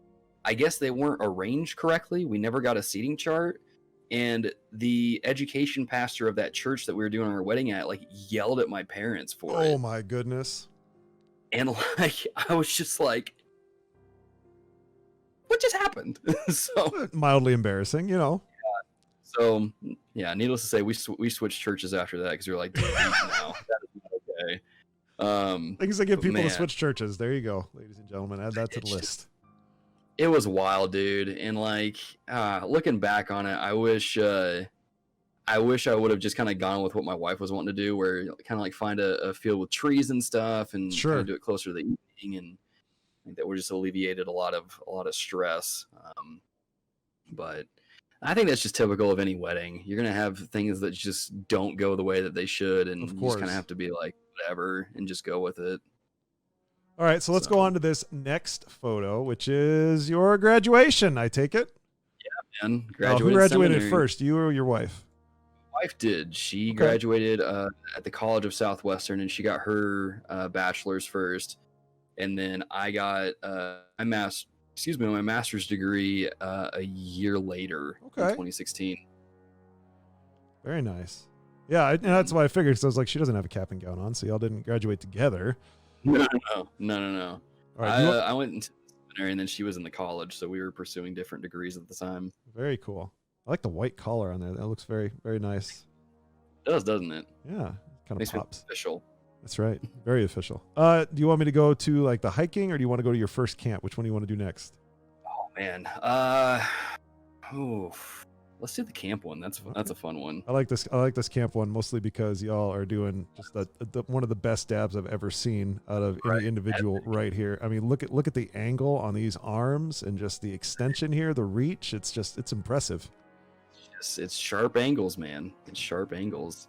I guess they weren't arranged correctly. We never got a seating chart. And the education pastor of that church that we were doing our wedding at, like, yelled at my parents for it. Oh my goodness. And like, I was just like, what just happened? So mildly embarrassing, Yeah. So yeah, needless to say, we switched churches after that because we were like, no, that is not okay. Things that get people to switch churches. There you go, ladies and gentlemen. Add that to the list. It was wild, dude. And like, looking back on it, I wish I would have just kind of gone with what my wife was wanting to do, where kind of like find a field with trees and stuff, and kind of do it closer to the evening, and I think that would just alleviated a lot of stress. But I think that's just typical of any wedding. You're gonna have things that just don't go the way that they should, and you just kind of have to be like, whatever, and just go with it. All right, so let's go on to this next photo, which is your graduation, I take it? Yeah, man. Who graduated first, you or your wife? My wife did. She graduated at the College of Southwestern, and she got her bachelor's first. And then I got my master's degree a year later in 2016. Very nice. Yeah, and that's why I figured, because I was like, she doesn't have a cap and gown on, so y'all didn't graduate together. No. All right, I went into seminary, and then she was in the college, so we were pursuing different degrees at the time. Very cool. I like the white collar on there. That looks very, very nice. It does, doesn't it? Yeah, kind of pops. Official. That's right. Very official. Do you want me to go to like the hiking, or do you want to go to your first camp? Which one do you want to do next? Oh man. Let's do the camp one. That's a fun one. I like this camp one mostly because y'all are doing just one of the best dabs I've ever seen out of any individual right here. I mean, look at the angle on these arms and just the extension here, the reach. It's impressive. It's sharp angles, man. It's sharp angles.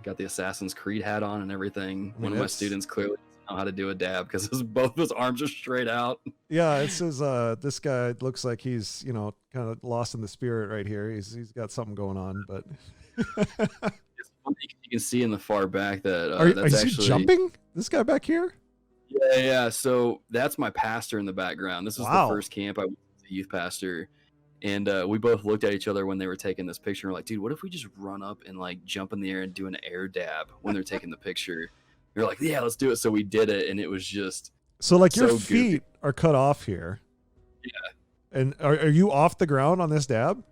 Got the Assassin's Creed hat on and everything. One of my students clearly doesn't know how to do a dab because both of his arms are straight out. Yeah, it says this guy looks like he's kind of lost in the spirit right here. He's got something going on, but it's funny, you can see in the far back that that's actually jumping. This guy back here. Yeah. So that's my pastor in the background. This was the first camp I was a youth pastor. And we both looked at each other when they were taking this picture. And we're like, dude, what if we just run up and like jump in the air and do an air dab when they're taking the picture? You're like, yeah, let's do it. So we did it, and it was just So like your so feet goofy. are cut off here. Yeah. And are you off the ground on this dab?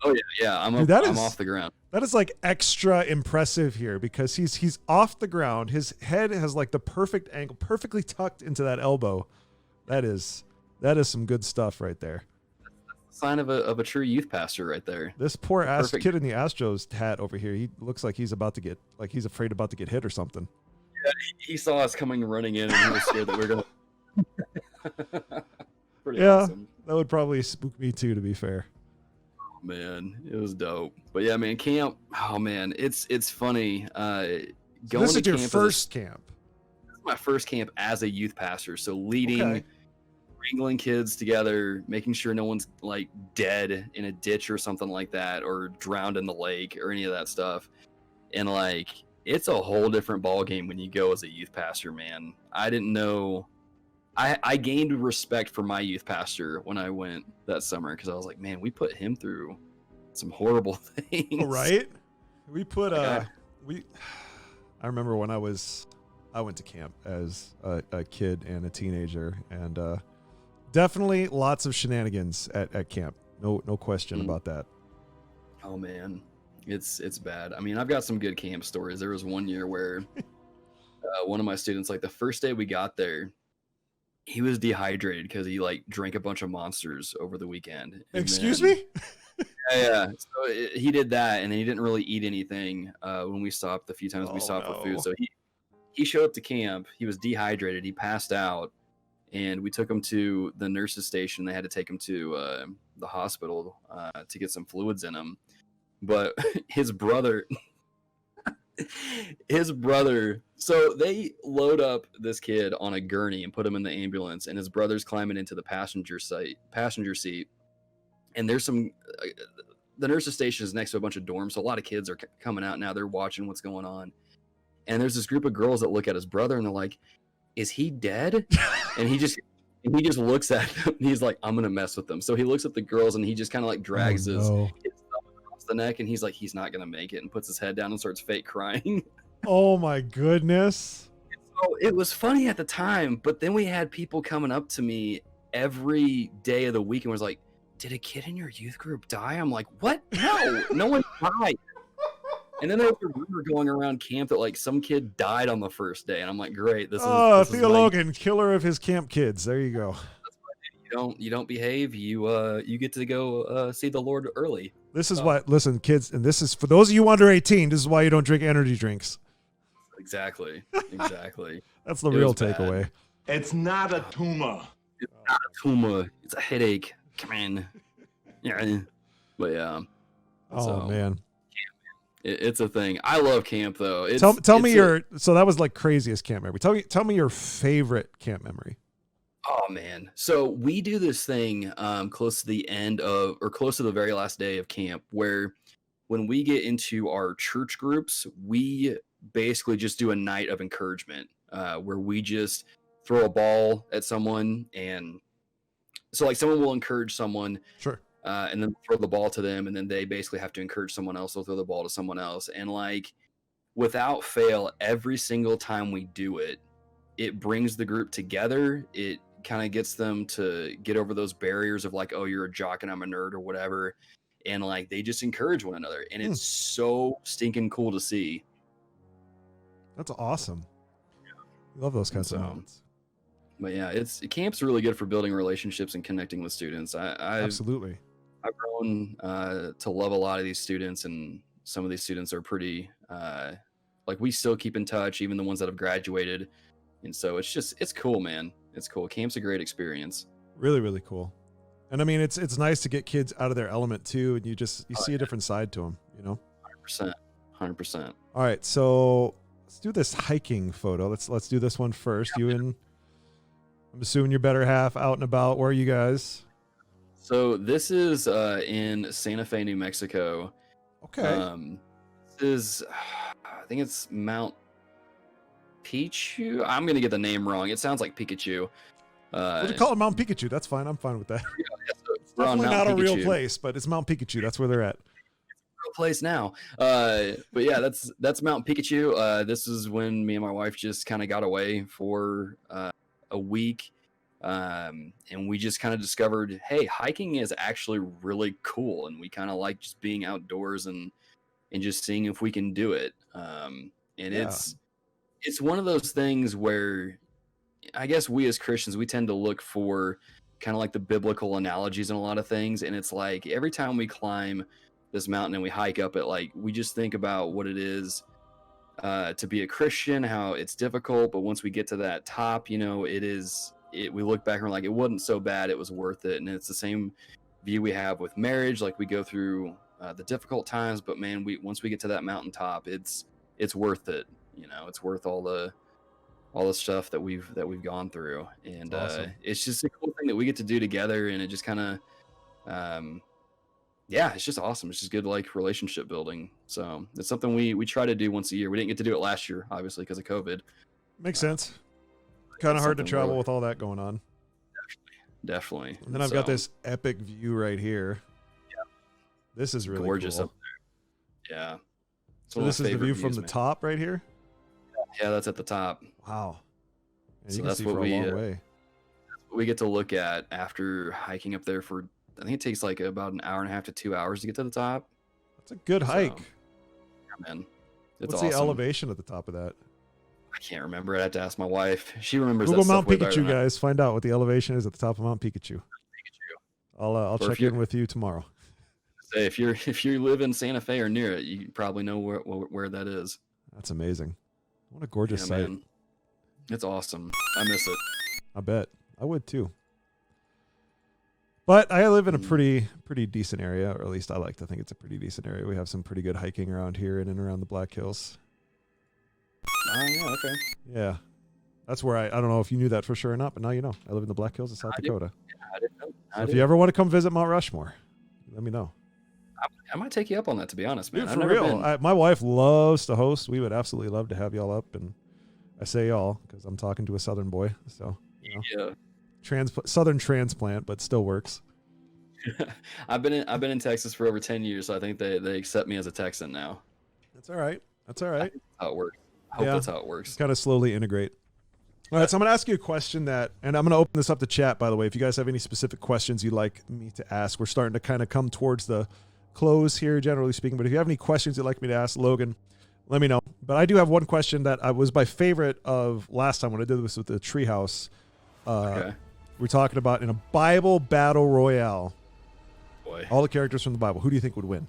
Oh yeah. Dude, I'm off the ground. That is like extra impressive here because he's off the ground. His head has like the perfect angle, perfectly tucked into that elbow. That is some good stuff right there. Sign of a true youth pastor right there. This poor Perfect. kid in the Astros hat over here, he looks like he's about to get hit or something. Yeah, he saw us coming running in, and he was scared that we were gonna. Pretty awesome. That would probably spook me too, to be fair. Man, it was dope. But yeah, man, camp. Oh man, it's funny. So Going this to is your camp first camp. This is my first camp as a youth pastor. So leading, wrangling kids together, making sure no one's like dead in a ditch or something like that, or drowned in the lake or any of that stuff. And like, it's a whole different ball game when you go as a youth pastor, man. I didn't know. I gained respect for my youth pastor when I went that summer because I was like, man, we put him through some horrible things. Right? We put Okay. I remember when I went to camp as a kid and a teenager, and definitely lots of shenanigans at camp. No question about that. Oh man, it's bad. I mean, I've got some good camp stories. There was one year where one of my students, like the first day we got there, he was dehydrated because he like drank a bunch of Monsters over the weekend. And Excuse then- me? Yeah. So he did that, and then he didn't really eat anything when we stopped. The few times we stopped for no. food, so he showed up to camp. He was dehydrated. He passed out, and we took him to the nurse's station. They had to take him to the hospital to get some fluids in him. But his brother. So they load up this kid on a gurney and put him in the ambulance, and his brother's climbing into the passenger seat. And there's some the nurse's station is next to a bunch of dorms, so a lot of kids are coming out now. They're watching what's going on, and there's this group of girls that look at his brother and they're like, is he dead? And he just looks at them and he's like, I'm gonna mess with them. So he looks at the girls and he just kind of like drags his thumb across the neck, and he's like, he's not gonna make it, and puts his head down and starts fake crying. Oh my goodness. So it was funny at the time, but then we had people coming up to me every day of the week and was like, did a kid in your youth group die? I'm like, what? No one died. And then there was a rumor going around camp that like some kid died on the first day, and I'm like, great, this is TheoLogan, killer of his camp kids. There you go. you don't behave, you get to go see the Lord early. This is why, listen, kids, and this is for those of you under 18, this is why you don't drink energy drinks. Exactly. That's the It real was bad. takeaway. It's not a tumor. It's not a tumor. It's a headache. Come on. Yeah. But yeah. Oh So, man. It's a thing. I love camp though. Tell me so that was like craziest camp memory. Tell me your favorite camp memory. Oh man. So we do this thing close to the end of, or close to the very last day of camp, where when we get into our church groups, we basically just do a night of encouragement where we just throw a ball at someone. And so like someone will encourage someone, Sure. and then throw the ball to them, and then they basically have to encourage someone else. They'll throw the ball to someone else. And like without fail, every single time we do it, it brings the group together. It kind of gets them to get over those barriers of like, oh, you're a jock and I'm a nerd or whatever. And like they just encourage one another. And it's so stinking cool to see. That's awesome. Love those kinds of So, moments. But yeah, camp's really good for building relationships and connecting with students. Absolutely. I've grown to love a lot of these students, and some of these students are pretty like we still keep in touch, even the ones that have graduated. And so it's cool, man. It's cool. Camp's a great experience. Really, really cool. And I mean, it's nice to get kids out of their element too, and you see a different side to them, you know. 100%. All right, so let's do this hiking photo. Let's do this one first. You and I'm assuming your better half out and about. Where are you guys? So this is in Santa Fe, New Mexico. Okay. This is, I think it's Mount Pichu. I'm gonna get the name wrong. It sounds like Pikachu. We'll just call it Mount Pikachu. That's fine. I'm fine with that. We're on Definitely Mount not a real Pikachu. place, but it's Mount Pikachu. That's where they're at. real place now. But yeah, that's Mount Pikachu. This is when me and my wife just kind of got away for a week. And we just kind of discovered, hey, hiking is actually really cool. And we kind of like just being outdoors and just seeing if we can do it. And it's one of those things where I guess we as Christians, we tend to look for kind of like the biblical analogies in a lot of things. And it's like every time we climb this mountain and we hike up it, like we just think about what it is to be a Christian, how it's difficult. But once we get to that top, you know, we look back and we're like, it wasn't so bad. It was worth it. And it's the same view we have with marriage. Like we go through the difficult times, but man, once we get to that mountaintop, it's worth it. You know, it's worth all the stuff that we've gone through. And awesome. It's just a cool thing that we get to do together. And it just kind of, it's just awesome. It's just good, like relationship building. So it's something we try to do once a year. We didn't get to do it last year, obviously, because of COVID. Makes sense. Kind of hard to travel with all that going on. Definitely. And then I've got this epic view right here. Yeah. This is really gorgeous cool. up there. Yeah. So this is the view from the top right here? Yeah, that's at the top. Wow. And So you can that's see what for a long way. We get to look at after hiking up there for, I think it takes like about an hour and a half to 2 hours to get to the top. That's a good hike. Yeah, man. It's What's awesome. the elevation at the top of that? I can't remember. I have to ask my wife. She remembers Google that stuff Mount way better Pikachu, than I- guys. Find out what the elation is at the top of Mount Pikachu. I'll Or check if you're- in with you tomorrow. Say if you live in Santa Fe or near it, you probably know where that is. That's amazing. What a gorgeous Yeah, sight. man. It's awesome. I miss it. I bet. I would too. But I live in a pretty decent area, or at least I like to think it's a pretty decent area. We have some pretty good hiking around here in and around the Black Hills. Oh, yeah, okay. Yeah. That's where I don't know if you knew that for sure or not, but now you know. I live in the Black Hills of South Dakota. I didn't know. So if you ever want to come visit Mount Rushmore, let me know. I might take you up on that, to be honest, man. Dude, I've for never real. been. My wife loves to host. We would absolutely love to have y'all up. And I say y'all because I'm talking to a Southern boy. So, you know, Yeah. Southern transplant, but still works. I've been in Texas for over 10 years, so I think they accept me as a Texan now. That's all right. That's all right. That's how it works. I hope that's how it works. Just kind of slowly integrate. All right, so I'm going to ask you a question and I'm going to open this up to chat, by the way. If you guys have any specific questions you'd like me to ask, we're starting to kind of come towards the close here, generally speaking. But if you have any questions you'd like me to ask Logan, let me know. But I do have one question that was my favorite of last time when I did this with the Treehouse. Okay. We're talking about in a Bible battle royale. Boy. All the characters from the Bible. Who do you think would win?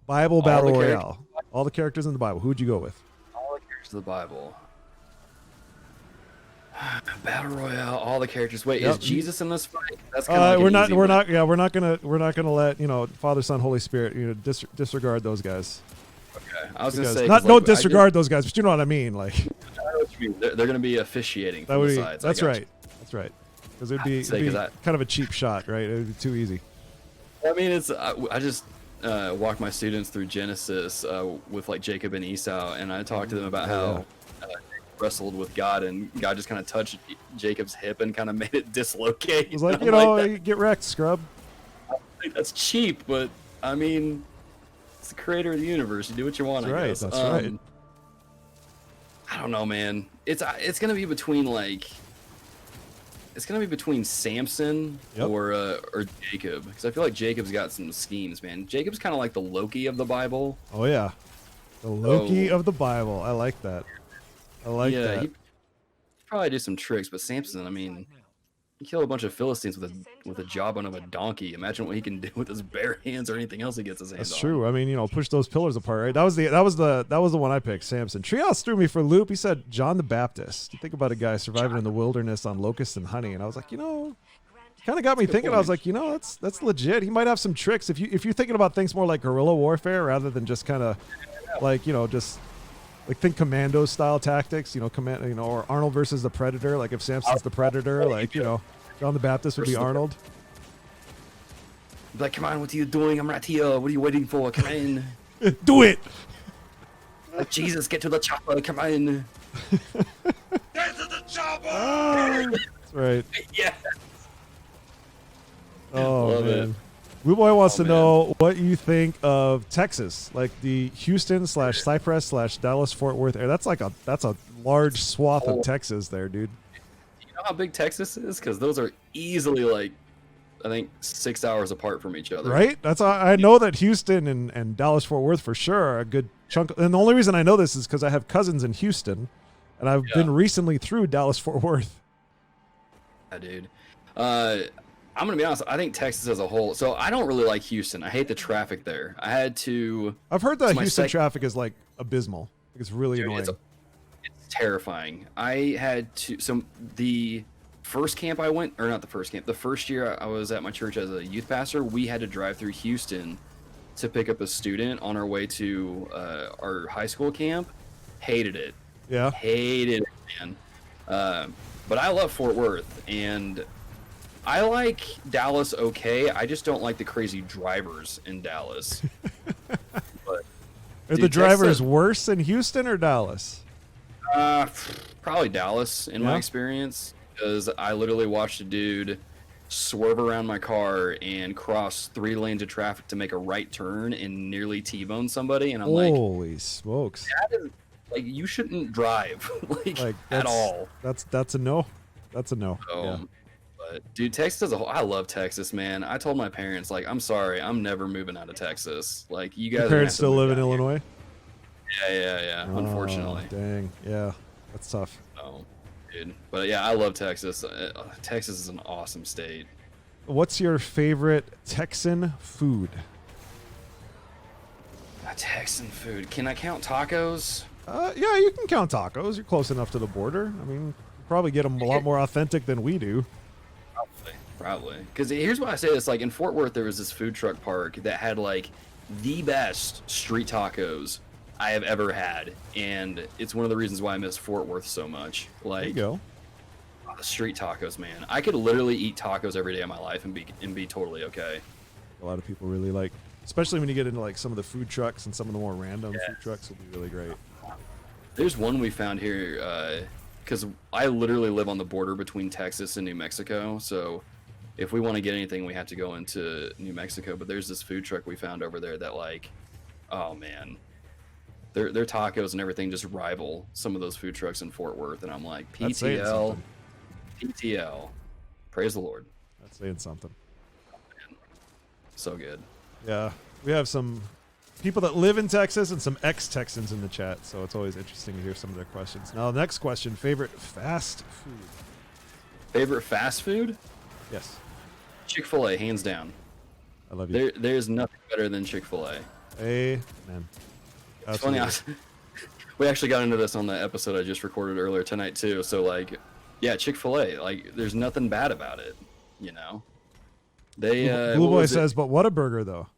Bible battle royale. All the characters in the Bible. Who would you go with? All the characters of the Bible. Battle royale. All the characters. Wait, is Jesus in this fight? That's kind of we're not gonna let Father, Son, Holy Spirit disregard those guys. Okay, I was gonna say don't disregard those guys, but you know what I mean. Like, I know what you mean. They're gonna be officiating that from would the be sides. that's right. That's right. Because it'd be kind of a cheap shot, right? It'd be too easy. I mean, I just walk my students through Genesis with like Jacob and Esau, and I talk to them about how wrestled with God, and God just kind of touched Jacob's hip and kind of made it dislocate. It was like, get wrecked, scrub. I think that's cheap, but I mean, it's the creator of the universe. You do what you want. That's I right. guess. That's right. I don't know, man. It's gonna be between Samson or Jacob, because I feel like Jacob's got some schemes, man. Jacob's kind of like the Loki of the Bible. Oh yeah, the Loki of the Bible. I like that. Yeah, he probably do some tricks, but Samson, I mean, he killed a bunch of Philistines with a jawbone of a donkey. Imagine what he can do with his bare hands or anything else he gets his hands on. That's true. I mean, push those pillars apart, right? That was the one I picked, Samson. Treehouse threw me for a loop. He said John the Baptist. You think about a guy surviving in the wilderness on locusts and honey, and I was like, kind of got me thinking. I was like, that's legit. He might have some tricks if you're thinking about things more like guerrilla warfare rather than just kind of just. Like think Commando style tactics, or Arnold versus the Predator. Like if Samson's the Predator, John the Baptist would be Arnold. Like, come on, what are you doing? I'm right here. What are you waiting for? Come in. Do it. Like Jesus, get to the chopper. Come on. Get to the chopper! That's right. Yeah. Oh Love man. Blue Boy wants to man. know what you think of Texas, like the Houston/Cypress/ Dallas Fort Worth area. That's a large swath of Texas there, dude. You know how big Texas is? Because those are easily like, I think 6 hours apart from each other. Right? I know that Houston and Dallas Fort Worth for sure are a good chunk. And the only reason I know this is because I have cousins in Houston, and I've been recently through Dallas Fort Worth. Yeah, dude. I'm gonna be honest. I think Texas as a whole. So I don't really like Houston. I hate the traffic there. I had to. I've heard that Houston traffic is like abysmal. It's really annoying. It's terrifying. I had to. So the first camp I went, or not the first camp, the first year I was at my church as a youth pastor, we had to drive through Houston to pick up a student on our way to our high school camp. Hated it. Yeah. Hated it, man. But I love Fort Worth, and I like Dallas okay. I just don't like the crazy drivers in Dallas. But, are the drivers worse in Houston or Dallas? Probably Dallas in my experience, because I literally watched a dude swerve around my car and cross 3 lanes of traffic to make a right turn and nearly T-bone somebody, and I'm holy smokes! That is, like, you shouldn't drive like at all. That's a no. That's a no. But dude, Texas as a whole, I love Texas, man. I told my parents, like, I'm sorry, I'm never moving out of Texas. Like, you guys. Your parents still live in Illinois? Yeah. Unfortunately. Dang. Yeah, that's tough. Oh, dude. But yeah, I love Texas. Texas is an awesome state. What's your favorite Texan food? Texan food. Can I count tacos? Yeah, you can count tacos. You're close enough to the border. I mean, you probably get them a lot more authentic than we do. Probably. Because here's why I say this. Like, in Fort Worth, there was this food truck park that had, like, the best street tacos I have ever had. And it's one of the reasons why I miss Fort Worth so much. Like, there you go. The street tacos, man. I could literally eat tacos every day of my life and be totally okay. A lot of people really like, especially when you get into, like, some of the food trucks, and some of the more random food trucks will be really great. There's one we found here, because I literally live on the border between Texas and New Mexico, so if we want to get anything, we have to go into New Mexico. But there's this food truck we found over there that, like, oh man, their tacos and everything just rival some of those food trucks in Fort Worth. And I'm like, PTL, praise the Lord. That's saying something. Oh, man. So good. Yeah, we have some people that live in Texas and some ex-Texans in the chat, so it's always interesting to hear some of their questions. Now, the next question: favorite fast food. Favorite fast food? Yes. Chick-fil-A, hands down. I love you. There's nothing better than Chick-fil-A. Amen. It's funny, we actually got into this on the episode I just recorded earlier tonight too. So, like, yeah, Chick-fil-A, like, there's nothing bad about it, you know. They Blue Boy says, but what a burger though.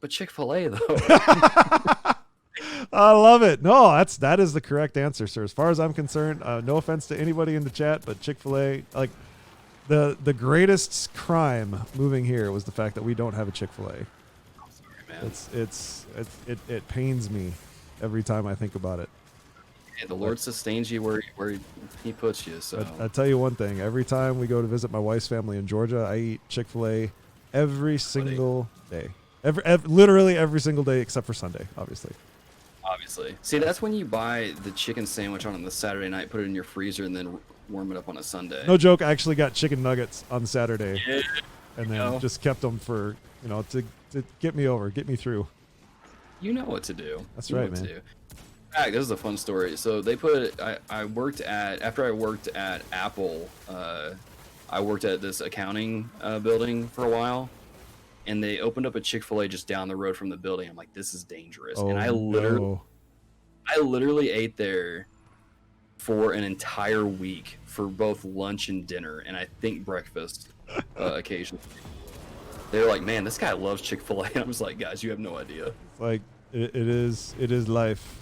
But Chick-fil-A though. I love it. No, that is the correct answer, sir. As far as I'm concerned, no offense to anybody in the chat, but Chick-fil-A, like, the greatest crime moving here was the fact that we don't have a Chick-fil-A. I'm sorry, man. It pains me every time I think about it. Yeah, the Lord sustains you where He puts you. So I tell you one thing: every time we go to visit my wife's family in Georgia, I eat Chick-fil-A every single day. Literally every single day except for Sunday, obviously. See, that's when you buy the chicken sandwich on the Saturday night, put it in your freezer, and then warm it up on a Sunday. No joke. I actually got chicken nuggets on Saturday, and then just kept them for to get me through. You know what to do. That's right, man. In fact, this is a fun story. So they put after I worked at Apple, I worked at this accounting building for a while. And they opened up a Chick-fil-A just down the road from the building. I'm like, this is dangerous. And I literally ate there for an entire week for both lunch and dinner, and I think breakfast occasionally. They were like, man, this guy loves Chick-fil-A. And I was like, guys, you have no idea. It's like, it is life.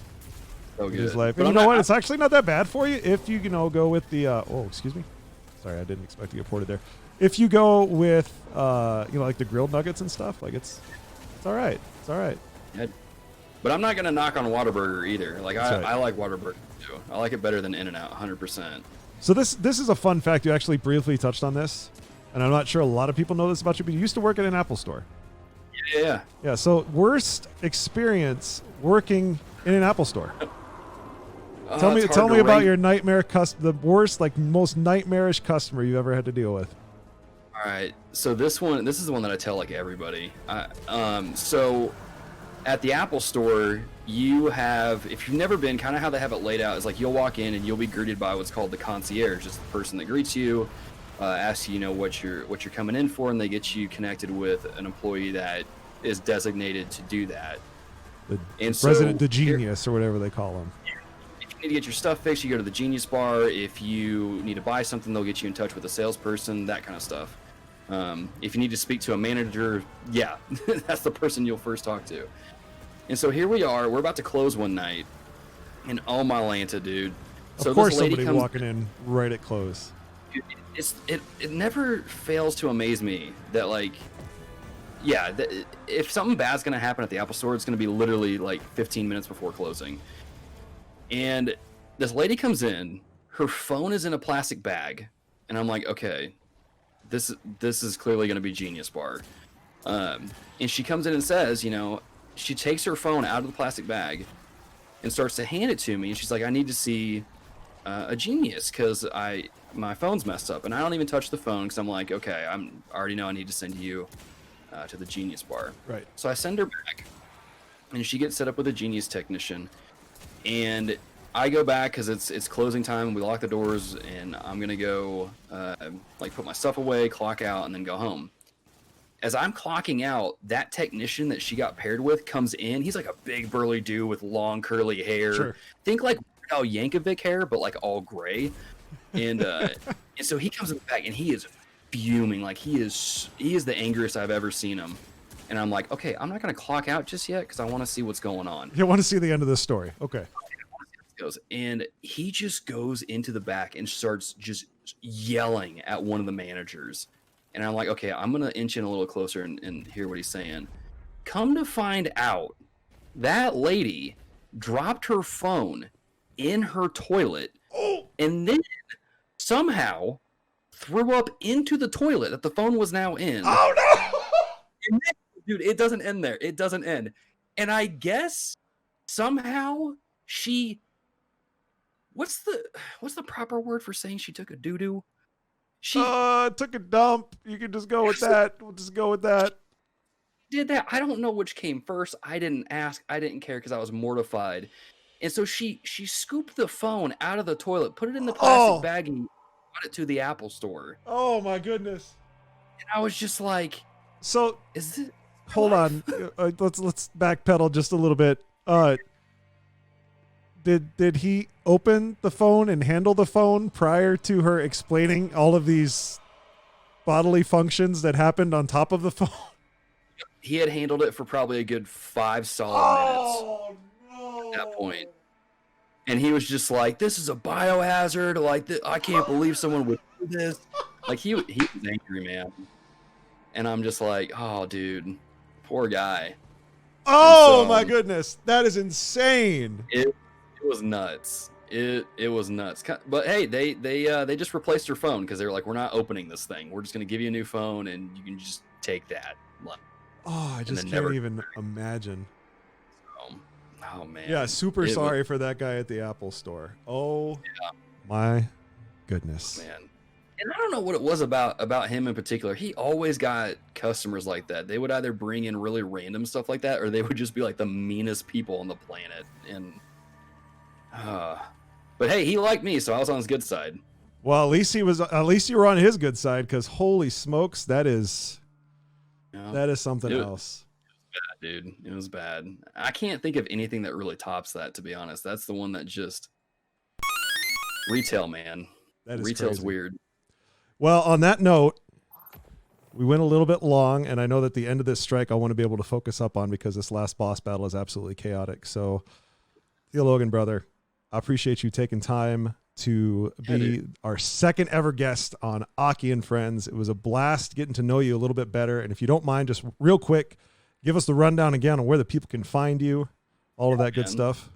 So good. It is life. But you know what? It's actually not that bad for you if you go with the, excuse me. Sorry, I didn't expect to get ported there. If you go with, like the grilled nuggets and stuff, like it's all right. It's all right. Yeah. But I'm not going to knock on Whataburger either. Like, I like Whataburger too. I like it better than In-N-Out, 100%. So this is a fun fact. You actually briefly touched on this. and I'm not sure a lot of people know this about you, but you used to work at an Apple store. Yeah. Yeah. So worst experience working in an Apple store. Tell me about your nightmare the worst, like most nightmarish customer you've ever had to deal with. All right. So this is the one that I tell like everybody. So at the Apple store, you have, if you've never been, kind of how they have it laid out is like you'll walk in and you'll be greeted by what's called the concierge, just the person that greets you, asks you, what you're coming in for, and they get you connected with an employee that is designated to do that. The genius, or whatever they call them. If you need to get your stuff fixed, you go to the Genius Bar. If you need to buy something, they'll get you in touch with a salesperson, that kind of stuff. If you need to speak to a manager, yeah, that's the person you'll first talk to. And so here we are. We're about to close one night, and oh my Lanta, dude! So of course, this lady somebody walking in right at close. It never fails to amaze me that, like, yeah, if something bad's gonna happen at the Apple store, it's gonna be literally like 15 minutes before closing. And this lady comes in, her phone is in a plastic bag, and I'm like, okay, this is clearly going to be Genius Bar. And she comes in and says, she takes her phone out of the plastic bag and starts to hand it to me. And she's like, I need to see a Genius because my phone's messed up. And I don't even touch the phone because I'm like, okay, I already know I need to send you to the Genius Bar. Right. So I send her back, and she gets set up with a Genius technician. And I go back because it's closing time. We lock the doors, and I'm gonna go put my stuff away, clock out, and then go home. As I'm clocking out, that technician that she got paired with comes in. He's like a big burly dude with long curly hair. Sure. Think like Yankovic hair, but like all gray. And and so he comes in the back, and he is fuming. Like he is the angriest I've ever seen him. And I'm like, okay, I'm not gonna clock out just yet because I want to see what's going on. You want to see the end of this story, okay? And he just goes into the back and starts just yelling at one of the managers. And I'm like, okay, I'm gonna inch in a little closer and hear what he's saying. Come to find out, that lady dropped her phone in her toilet and then somehow threw up into the toilet that the phone was now in. Oh no! And then, dude, it doesn't end there. It doesn't end. And I guess somehow she... What's the proper word for saying she took a doo-doo? She took a dump. You can just go with that. We'll just go with that. Did that. I don't know which came first. I didn't ask. I didn't care because I was mortified. And so she scooped the phone out of the toilet, put it in the plastic bag, and brought it to the Apple store. Oh my goodness. And I was just like, so is it? Hold on. Let's backpedal just a little bit. Did he open the phone and handle the phone prior to her explaining all of these bodily functions that happened on top of the phone? He had handled it for probably a good 5 solid minutes no. at that point. And he was just like, this is a biohazard. Like, I can't believe someone would do this. Like, he was angry, man. And I'm just like, oh, dude, poor guy. Oh, my goodness. That is insane. It was nuts. It was nuts. But hey, they just replaced her phone because they were like, we're not opening this thing. We're just going to give you a new phone and you can just take that. Oh, I just can't even imagine. Oh man. Yeah, super sorry for that guy at the Apple store. Oh yeah. My goodness. Man. And I don't know what it was about him in particular. He always got customers like that. They would either bring in really random stuff like that, or they would just be like the meanest people on the planet. And but hey, he liked me, so I was on his good side. Well, at least you were on his good side, because holy smokes, that is something else. It was bad, dude. It was bad. I can't think of anything that really tops that, to be honest. That's the one that just retail, man. That is Retail's crazy. Weird. Well, on that note, we went a little bit long, and I know that the end of this strike I want to be able to focus up on because this last boss battle is absolutely chaotic. So, TheoLogan, brother, I appreciate you taking time to be our second ever guest on Aki and Friends. It was a blast getting to know you a little bit better. And if you don't mind, just real quick, give us the rundown again on where the people can find you, all of that good stuff.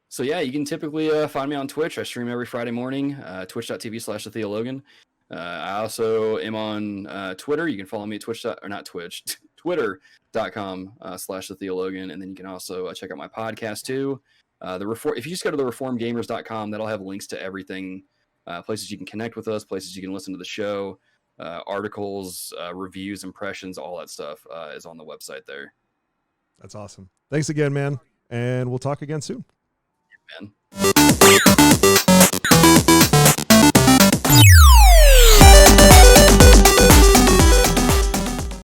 So yeah, you can typically find me on Twitch. I stream every Friday morning, twitch.tv/TheTheoLogan. I also am on Twitter. You can follow me at Twitter.com/TheTheoLogan. And then you can also check out my podcast too. If you just go to thereformedgamers.com, that'll have links to everything, places you can connect with us, places you can listen to the show, articles, reviews, impressions, all that stuff is on the website there. That's awesome. Thanks again, man. And we'll talk again soon. Man.